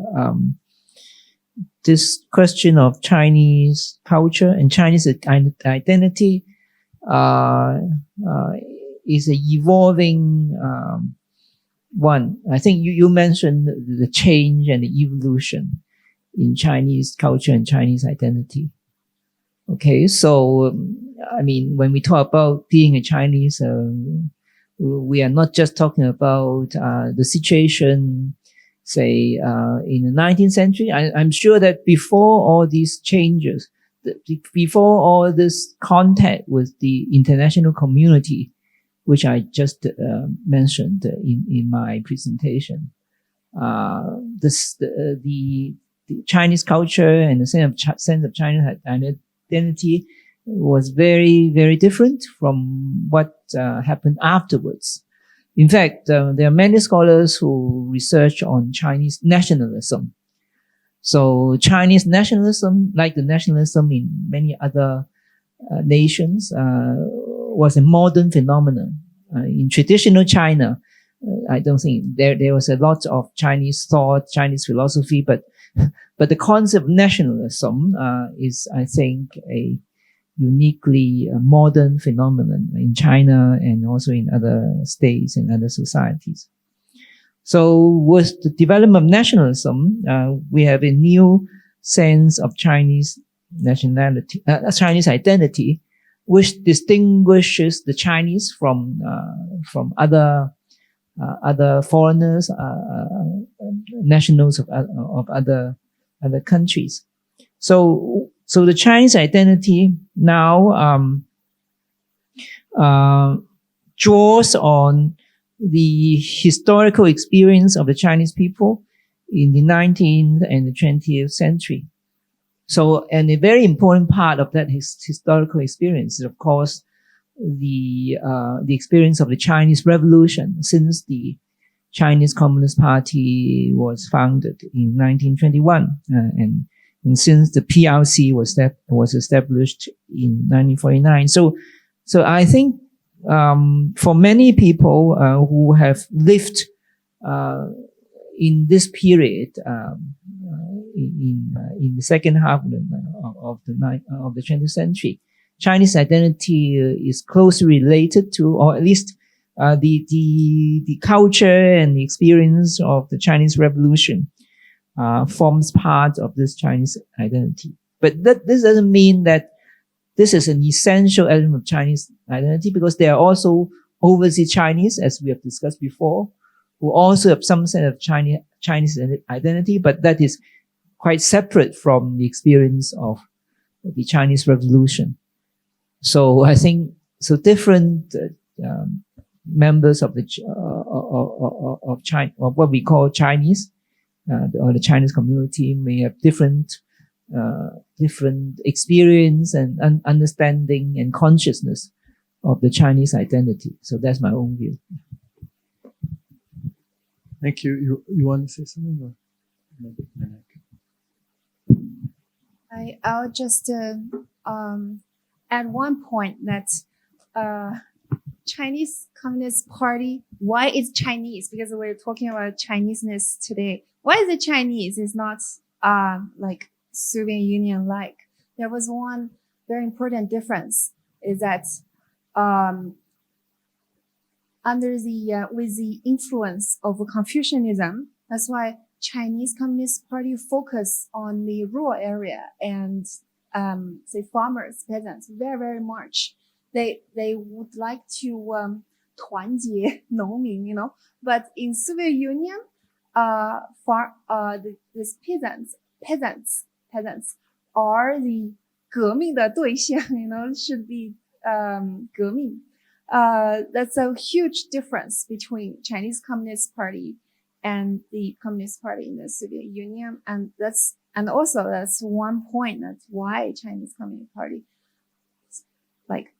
this question of Chinese culture and Chinese identity is a evolving one. I think you mentioned the change and the evolution in Chinese culture and Chinese identity. Okay, so I mean, when we talk about being a Chinese, we are not just talking about the situation, say, in the 19th century. I'm sure that before all these changes, before all this contact with the international community, which I just mentioned in my presentation, the Chinese culture and the sense of China's identity was very, very different from what happened afterwards. In fact, there are many scholars who research on Chinese nationalism. So Chinese nationalism, like the nationalism in many other nations, was a modern phenomenon. In traditional China, I don't think there was a lot of Chinese thought, Chinese philosophy, but the concept of nationalism is, I think, a uniquely modern phenomenon in China and also in other states and other societies. So with the development of nationalism, we have a new sense of Chinese nationality, Chinese identity, which distinguishes the Chinese from other foreigners, nationals of other countries. So the Chinese identity now draws on the historical experience of the Chinese people in the 19th and the 20th century. So, and a very important part of that historical experience is, of course, the experience of the Chinese Revolution, since the Chinese Communist Party was founded in 1921, and since the PRC was established in 1949. So I think for many people who have lived in this period, in the second half of the 20th century, Chinese identity is closely related to, or at least the culture and the experience of the Chinese Revolution forms part of this Chinese identity. But this doesn't mean that this is an essential element of Chinese identity because there are also overseas Chinese, as we have discussed before, who also have some sense of Chinese identity, but that is quite separate from the experience of the Chinese Revolution. So I think different members of the of China, of what we call Chinese, or the Chinese community, may have different experience and understanding and consciousness of the Chinese identity. So that's my own view. Thank you. You want to say something? Or? I'll just add one point that Chinese Communist Party, why it's Chinese? Because we're talking about Chineseness today. Why is it Chinese? It's not like Soviet Union like. There was one very important difference is that under the with the influence of Confucianism, that's why Chinese Communist Party focus on the rural area and say farmers, peasants very, very much. They would like to 团结农民, you know. But in Soviet Union, these peasants are the 革命的对象, you know, should be 革命. That's a huge difference between Chinese Communist Party and the Communist Party in the Soviet Union. And that's one point. That's why Chinese Communist Party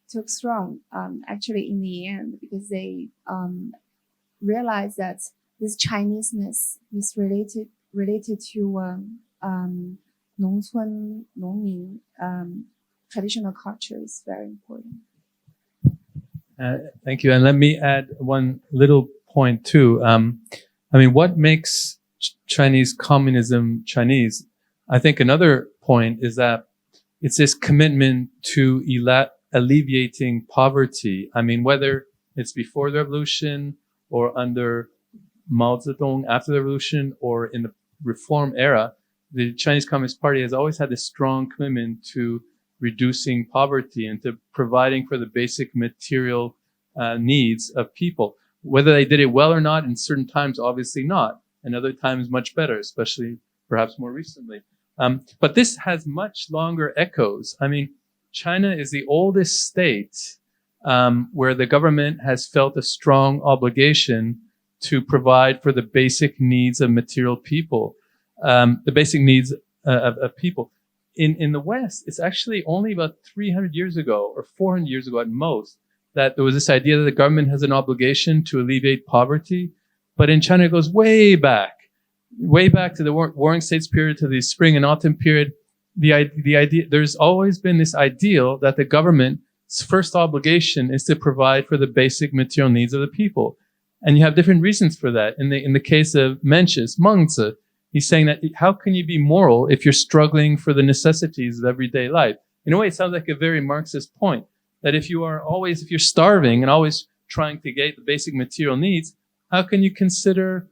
took strong, actually in the end, because they, realized that this Chineseness is related to, 农村农民, traditional culture is very important. Thank you. And let me add one little point too. I mean, what makes Chinese communism Chinese? I think another point is that it's this commitment to alleviating poverty. I mean, whether it's before the revolution or under Mao Zedong after the revolution or in the reform era, the Chinese Communist Party has always had this strong commitment to reducing poverty and to providing for the basic material needs of people. Whether they did it well or not, in certain times, obviously not, and other times much better, especially perhaps more recently. But this has much longer echoes. I mean, China is the oldest state where the government has felt a strong obligation to provide for the basic needs of material people, the basic needs of people. In the West, it's actually only about 300 years ago or 400 years ago at most that there was this idea that the government has an obligation to alleviate poverty. But in China, it goes way back to the Warring States period, to the spring and autumn period. The idea, there's always been this ideal that the government's first obligation is to provide for the basic material needs of the people. And you have different reasons for that. In the case of Mencius, Mengzi, he's saying that how can you be moral if you're struggling for the necessities of everyday life? In a way, it sounds like a very Marxist point, that if you're starving and always trying to get the basic material needs, how can you consider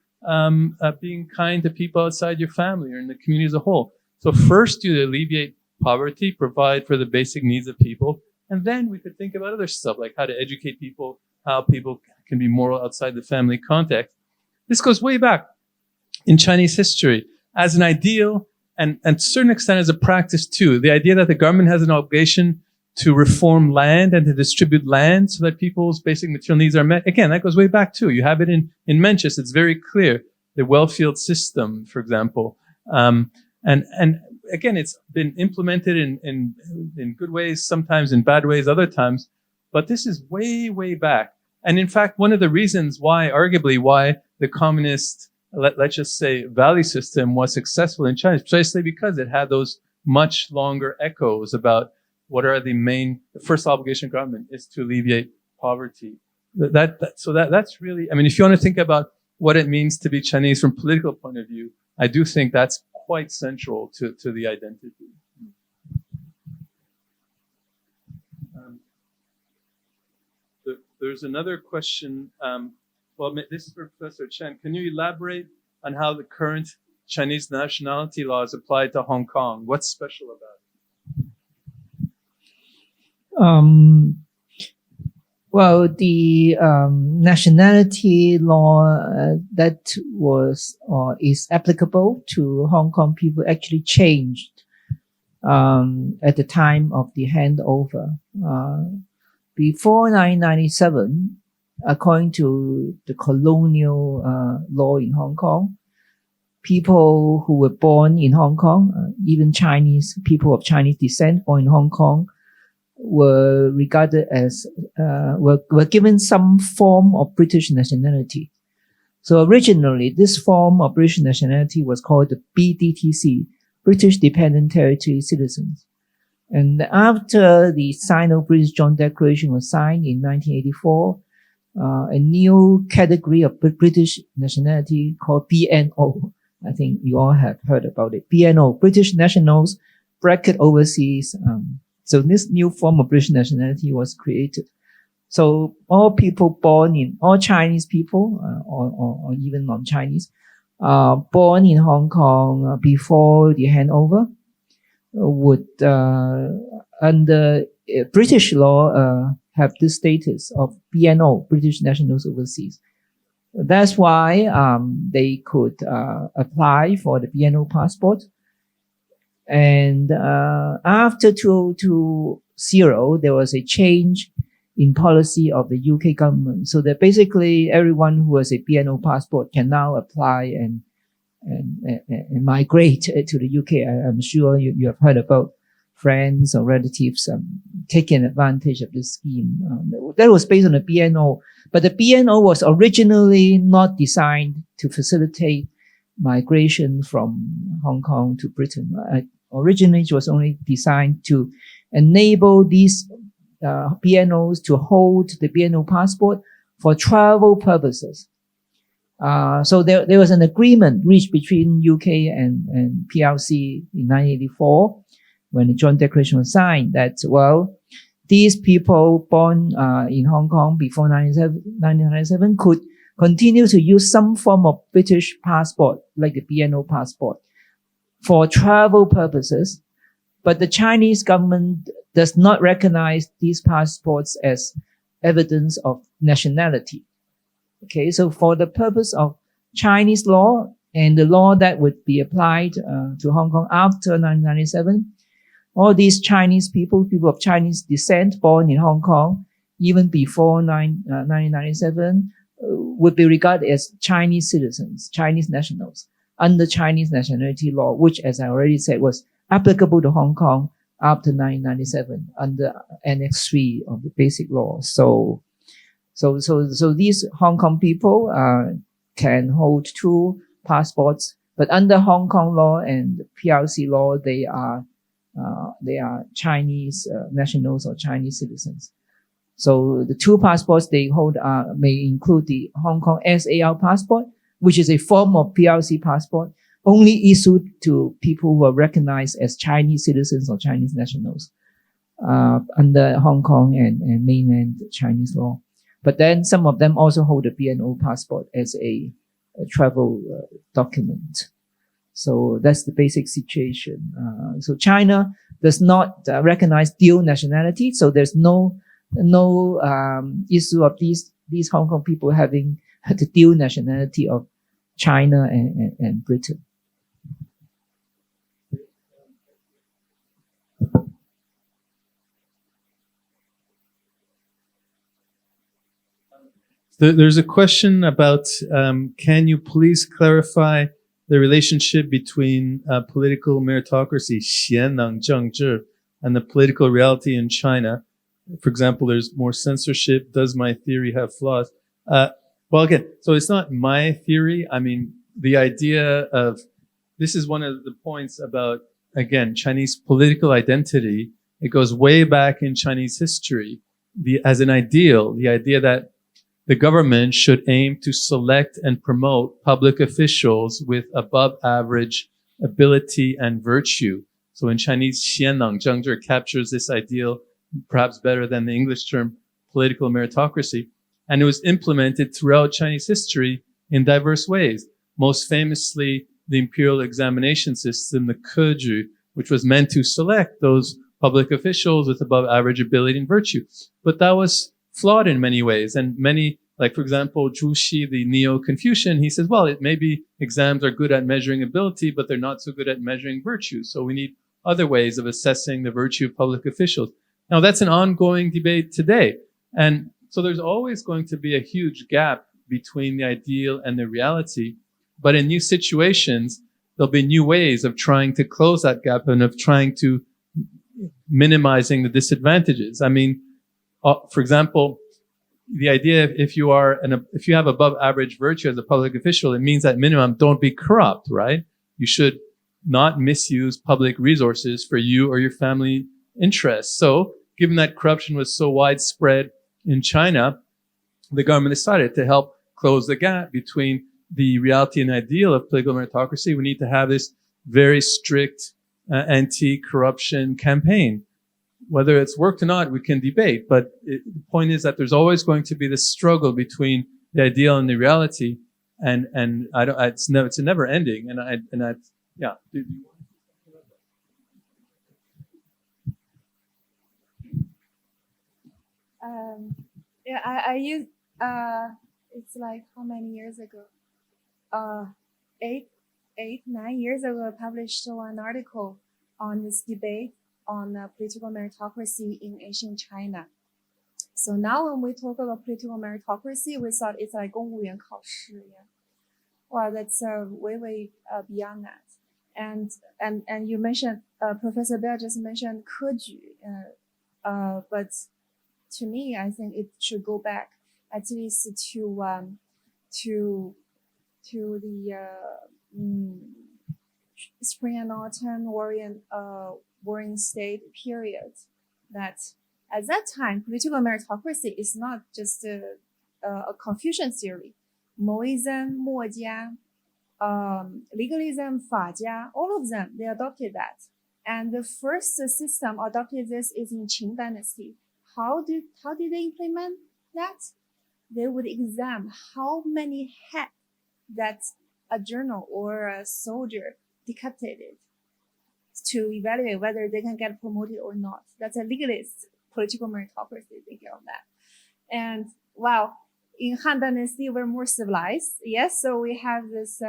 being kind to people outside your family or in the community as a whole? So first you alleviate poverty, provide for the basic needs of people, and then we could think about other stuff like how to educate people, how people can be moral outside the family context. This goes way back in Chinese history as an ideal and to a certain extent as a practice too. The idea that the government has an obligation to reform land and to distribute land so that people's basic material needs are met. Again, that goes way back too. You have it in Mencius. It's very clear. The well-field system, for example. And again, it's been implemented in good ways, sometimes in bad ways, other times. But this is way, way back. And in fact, one of the reasons arguably why the communist, let's just say, value system was successful in China is precisely because it had those much longer echoes about what are the first obligation of government is to alleviate poverty. So that's really, I mean, if you want to think about what it means to be Chinese from a political point of view, I do think that's quite central to the identity. There's another question. Well, this is for Professor Chen. Can you elaborate on how the current Chinese nationality law is applied to Hong Kong? What's special about it? Well, the nationality law that was or is applicable to Hong Kong people actually changed at the time of the handover. Before 1997, according to the colonial law in Hong Kong, people who were born in Hong Kong, even Chinese people of Chinese descent born in Hong Kong, were regarded as were given some form of British nationality. So originally, this form of British nationality was called the BDTC, British Dependent Territory Citizens. And after the Sino-British Joint Declaration was signed in 1984, a new category of British nationality called BNO. I think you all have heard about it. BNO, British Nationals, bracket overseas. So this new form of British nationality was created. So all people born in, all Chinese people, or even non-Chinese, born in Hong Kong before the handover would, under British law, have the status of BNO, British Nationals Overseas. That's why they could apply for the BNO passport. And after 2020, there was a change in policy of the UK government, so that basically everyone who has a BNO passport can now apply and migrate to the UK. I'm sure you have heard about friends or relatives taking advantage of this scheme. That was based on the BNO, but the BNO was originally not designed to facilitate migration from Hong Kong to Britain. Originally, it was only designed to enable these BNOs to hold the BNO passport for travel purposes. So there was an agreement reached between UK and PRC in 1984 when the Joint Declaration was signed that, well, these people born in Hong Kong before 1997 could continue to use some form of British passport, like the BNO passport, for travel purposes. But the Chinese government does not recognize these passports as evidence of nationality. Okay, so for the purpose of Chinese law and the law that would be applied to Hong Kong after 1997, all these Chinese people of Chinese descent born in Hong Kong, even before 1997, would be regarded as Chinese citizens, Chinese nationals, under Chinese nationality law, which, as I already said, was applicable to Hong Kong after 1997 under Annex 3 of the Basic Law. So these Hong Kong people can hold two passports, but under Hong Kong law and PRC law, they are Chinese nationals or Chinese citizens. So the two passports they hold may include the Hong Kong SAR passport, which is a form of PRC passport, only issued to people who are recognized as Chinese citizens or Chinese nationals under Hong Kong and mainland Chinese law. But then some of them also hold a BNO passport as a travel document. So that's the basic situation. So China does not recognize dual nationality. So there's no issue of these Hong Kong people having the dual nationality of China and Britain. There's a question about, can you please clarify the relationship between political meritocracy, 贤能政治, and the political reality in China? For example, there's more censorship. Does my theory have flaws? Well, again, so it's not my theory. I mean, the idea of, this is one of the points about, again, Chinese political identity. It goes way back in Chinese history. As an ideal, the idea that the government should aim to select and promote public officials with above average ability and virtue. So in Chinese, 贤能政治 captures this ideal perhaps better than the English term political meritocracy. And it was implemented throughout Chinese history in diverse ways. Most famously, the imperial examination system, the Keju, which was meant to select those public officials with above average ability and virtue. But that was flawed in many ways. And many, like for example, Zhu Xi, the Neo-Confucian, he says, well, it maybe exams are good at measuring ability, but they're not so good at measuring virtue. So we need other ways of assessing the virtue of public officials. Now that's an ongoing debate today. And so there's always going to be a huge gap between the ideal and the reality. But in new situations, there'll be new ways of trying to close that gap and of trying to minimizing the disadvantages. I mean, for example, the idea if you have above average virtue as a public official, it means at minimum don't be corrupt, right? You should not misuse public resources for you or your family interests. So given that corruption was so widespread in China, the government decided to help close the gap between the reality and ideal of political meritocracy. We need to have this very strict anti-corruption campaign. Whether it's worked or not, we can debate. But the point is that there's always going to be this struggle between the ideal and the reality, and it's never ending. Yeah. I use it's like how many years ago? 9 years ago, I published one article on this debate on political meritocracy in ancient China. So now when we talk about political meritocracy, we thought it's like 公务员考试, yeah. Well, that's way beyond that. And you mentioned Professor Bell just mentioned 科举, but to me, I think it should go back at least to the spring and autumn warring state period. That at that time, political meritocracy is not just a Confucian theory. Moism, 墨家, legalism, 法家, all of them, they adopted that. And the first system adopted this is in Qing dynasty. How did they implement that? They would examine how many head that a general or a soldier decapitated to evaluate whether they can get promoted or not. That's a legalist political meritocracy thinking of that. And wow, in Han Dynasty, we're more civilized. Yes, so we have this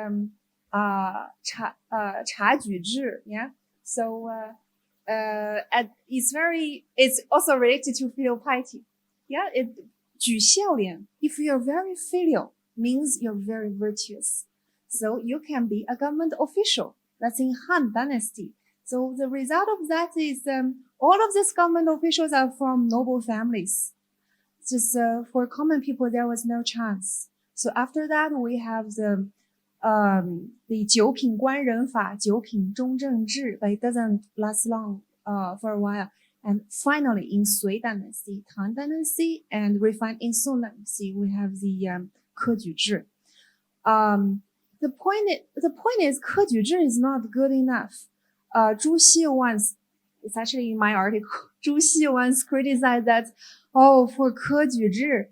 察举制, yeah. So it's also related to filial piety. Yeah, 举孝廉. If you're very filial, means you're very virtuous. So you can be a government official. That's in Han Dynasty. So the result of that is all of these government officials are from noble families. Just for common people, there was no chance. So after that, we have the 九品官人法, 九品中正制, but it doesn't last long for a while. And finally, in Sui Dynasty, Tang Dynasty, and refined in Song Dynasty, we have the 科举制. The point is 科举制 is not good enough. Zhu Xi once, it's actually in my article, Zhu Xi once criticized that, for 科举制,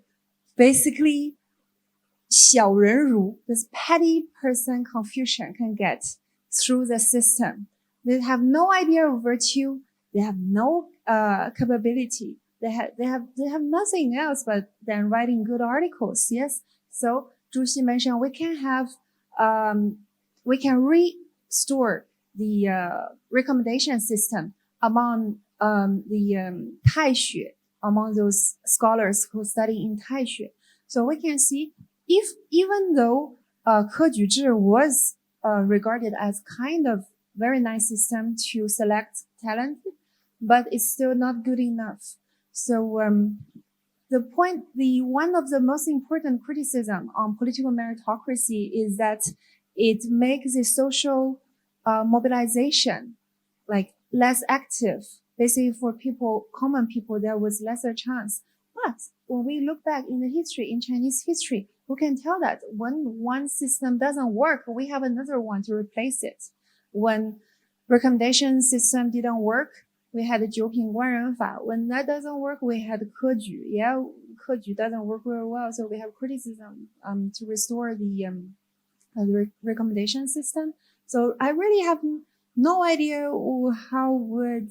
basically, 小人儒, this petty person Confucian can get through the system. They have no idea of virtue. They have no capability. They have nothing else but than writing good articles. Yes. So Zhu Xi mentioned we can restore the recommendation system among the Taixue, among those scholars who study in Taixue. So we can see even though 科举制 was regarded as kind of very nice system to select talent, but it's still not good enough. So one of the most important criticism on political meritocracy is that it makes the social mobilization like less active. Basically, for common people, there was lesser chance. But when we look back in the history, in Chinese history, we can tell that when one system doesn't work, we have another one to replace it. When recommendation system didn't work, we had the 九品官人法. When that doesn't work, we had 科举. Yeah, 科举 doesn't work very well, so we have criticism to restore the recommendation system. So I really have no idea how would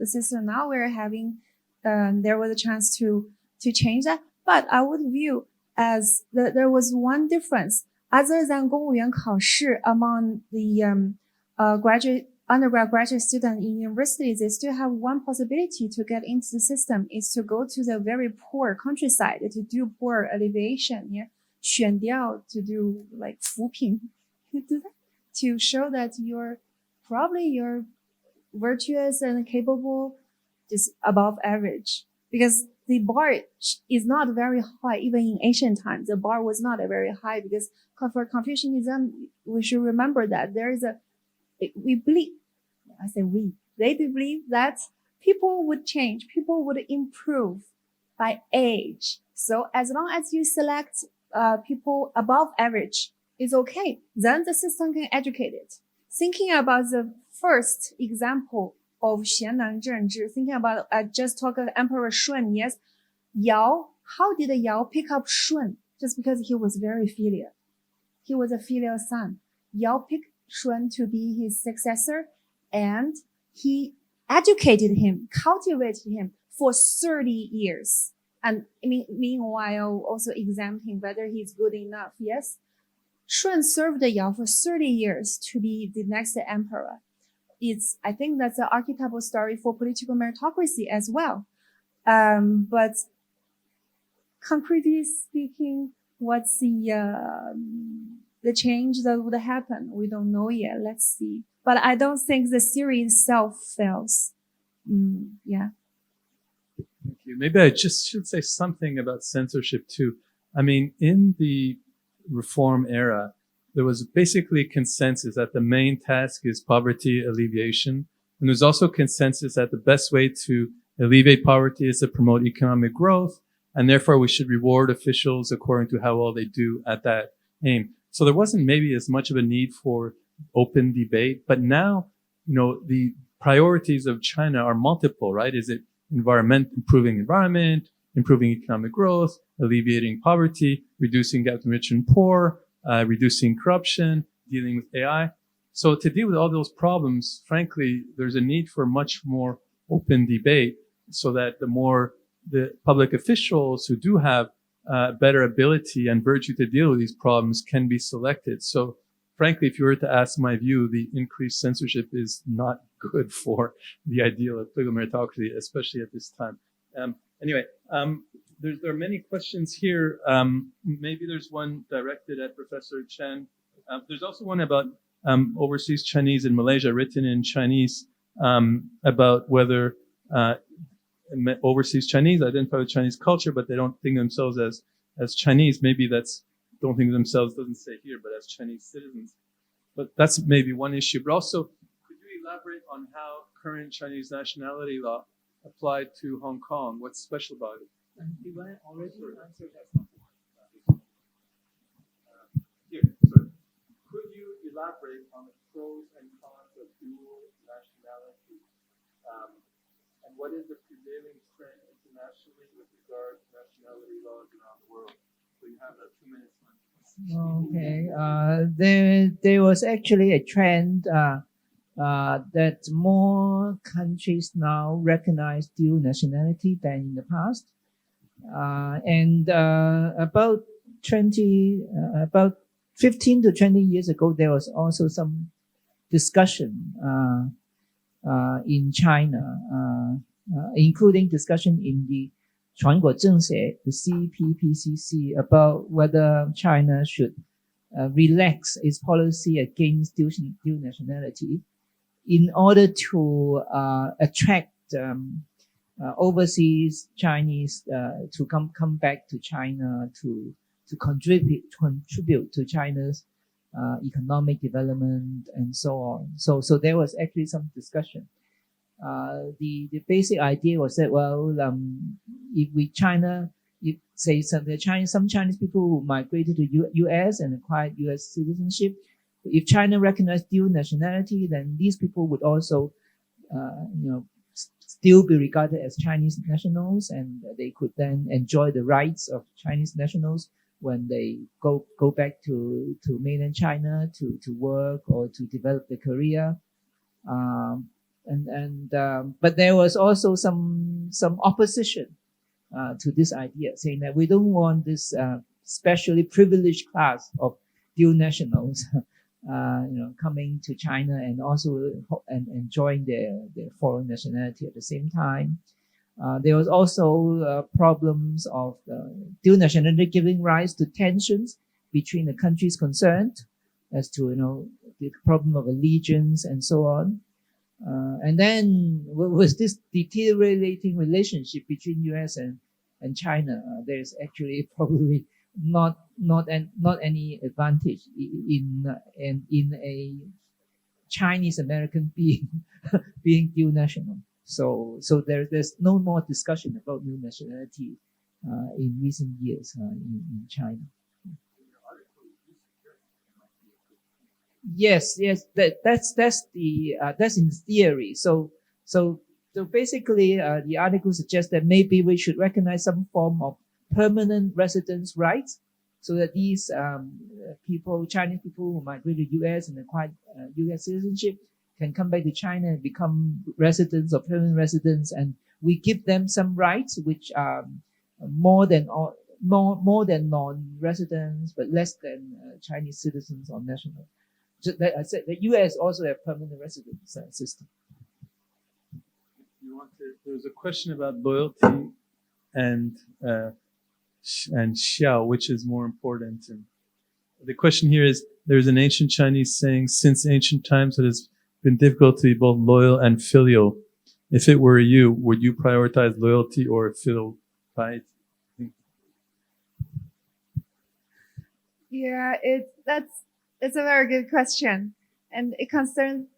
the system now we're having, there was a chance to change that. But I would view as there was one difference other than 公务员考试 among the undergraduate student in universities. They still have one possibility to get into the system is to go to the very poor countryside to do poor alleviation. Yeah, 选调 to do like 扶贫 to show that you're virtuous and capable, just above average. Because the bar is not very high, even in ancient times. The bar was not very high because for Confucianism, we should remember that there is they do believe that people would change, people would improve by age. So as long as you select people above average, it's okay. Then the system can educate it. Thinking about the first example of 贤男政治, thinking about, I just talked about Emperor Shun, yes. Yao, how did Yao pick up Shun? Just because he was very filial. He was a filial son. Yao picked Shun to be his successor, and he educated him, cultivated him for 30 years. And meanwhile, also examining whether he's good enough. Yes. Shun served Yao for 30 years to be the next emperor. I think that's an archetypal story for political meritocracy as well. But concretely speaking, what's the change that would happen? We don't know yet. Let's see. But I don't think the theory itself fails. Yeah. Thank you. Maybe I just should say something about censorship too. I mean, in the reform era, there was basically consensus that the main task is poverty alleviation. And there's also consensus that the best way to alleviate poverty is to promote economic growth. And therefore, we should reward officials according to how well they do at that aim. So there wasn't maybe as much of a need for open debate. But now, the priorities of China are multiple, right? Is it improving environment, improving economic growth, alleviating poverty, reducing gap between rich and poor, reducing corruption, dealing with AI. So to deal with all those problems, frankly, there's a need for much more open debate so that the public officials who do have better ability and virtue to deal with these problems can be selected. So frankly, if you were to ask my view, the increased censorship is not good for the ideal of political meritocracy, especially at this time. Anyway, there are many questions here. Maybe there's one directed at Professor Chen. There's also one about overseas Chinese in Malaysia, written in Chinese, about whether overseas Chinese identify with Chinese culture, but they don't think themselves as Chinese. Maybe don't think of themselves, doesn't say here, but as Chinese citizens. But that's maybe one issue. But also, could you elaborate on how current Chinese nationality law applied to Hong Kong? What's special about it? Did I already answer that? Here, sorry. Could you elaborate on the pros and cons of dual nationality? And what is the prevailing trend internationally with regard to nationality laws around the world? So you have 2 minutes left. Okay. There was actually a trend that more countries now recognize dual nationality than in the past. And about 15 to 20 years ago, there was also some discussion in China, including discussion in the 全国政协, the CPPCC, about whether China should relax its policy against dual nationality in order to attract overseas Chinese to come back to China to contribute to China's economic development and so on. So there was actually some discussion. The basic idea was that, some Chinese people who migrated to U.S. and acquired U.S. citizenship, if China recognized dual nationality, then these people would also, still be regarded as Chinese nationals, and they could then enjoy the rights of Chinese nationals when they go back to mainland China to work or to develop their career. But there was also some opposition to this idea, saying that we don't want this specially privileged class of dual nationals, coming to China and also enjoying their foreign nationality at the same time. There was also problems of dual nationality giving rise to tensions between the countries concerned, as to the problem of allegiance and so on. And then with this deteriorating relationship between US and China, there's actually probably not any advantage in a Chinese American being dual national. So there's no more discussion about dual nationality in recent years in China. Yes, that's in theory. So basically, the article suggests that maybe we should recognize some form of permanent residence rights, so that these people, Chinese people who migrate to US and acquire US citizenship, can come back to China and become residents or permanent residents, and we give them some rights which are more than non-residents, but less than Chinese citizens or nationals. I said the US also have permanent residence system. There was a question about loyalty and xiao, which is more important. And the question here is: there's an ancient Chinese saying, "Since ancient times, it has been difficult to be both loyal and filial. If it were you, would you prioritize loyalty or filial piety?" Yeah, it's a very good question, and it concerns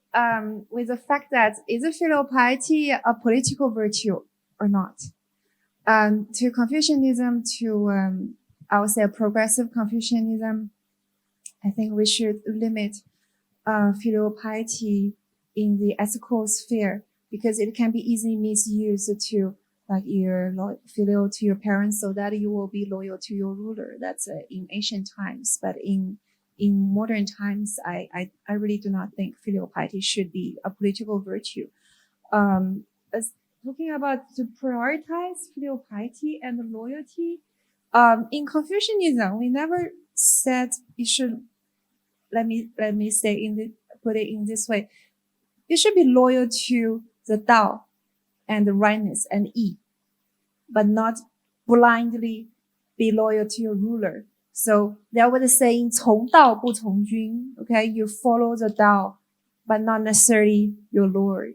with the fact that is filial piety a political virtue or not? To Confucianism, to I would say progressive Confucianism, I think we should limit filial piety in the ethical sphere, because it can be easily misused to, like, you're filial to your parents so that you will be loyal to your ruler. That's in ancient times, but in modern times, I really do not think filial piety should be a political virtue. As talking about to prioritize filial piety and loyalty, in Confucianism, we never said you should. Let me put it in this way: you should be loyal to the Tao and the rightness and Yi, but not blindly be loyal to your ruler. So there was a saying, 从道不从君. Okay, you follow the Tao, but not necessarily your lord.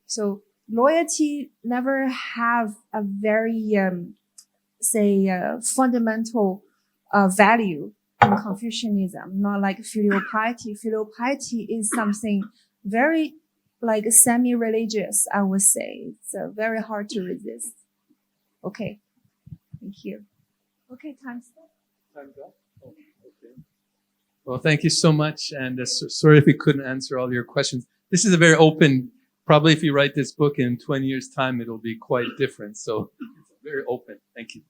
So loyalty never have a very, fundamental value in Confucianism, not like filial piety. Filial piety is something very like semi-religious, I would say. It's very hard to resist. Okay, thank you. Okay, time's up. Time's up? Oh, okay. Well, thank you so much. And sorry if we couldn't answer all your questions. This is a very open, probably if you write this book in 20 years' time, it'll be quite different. So it's very open. Thank you.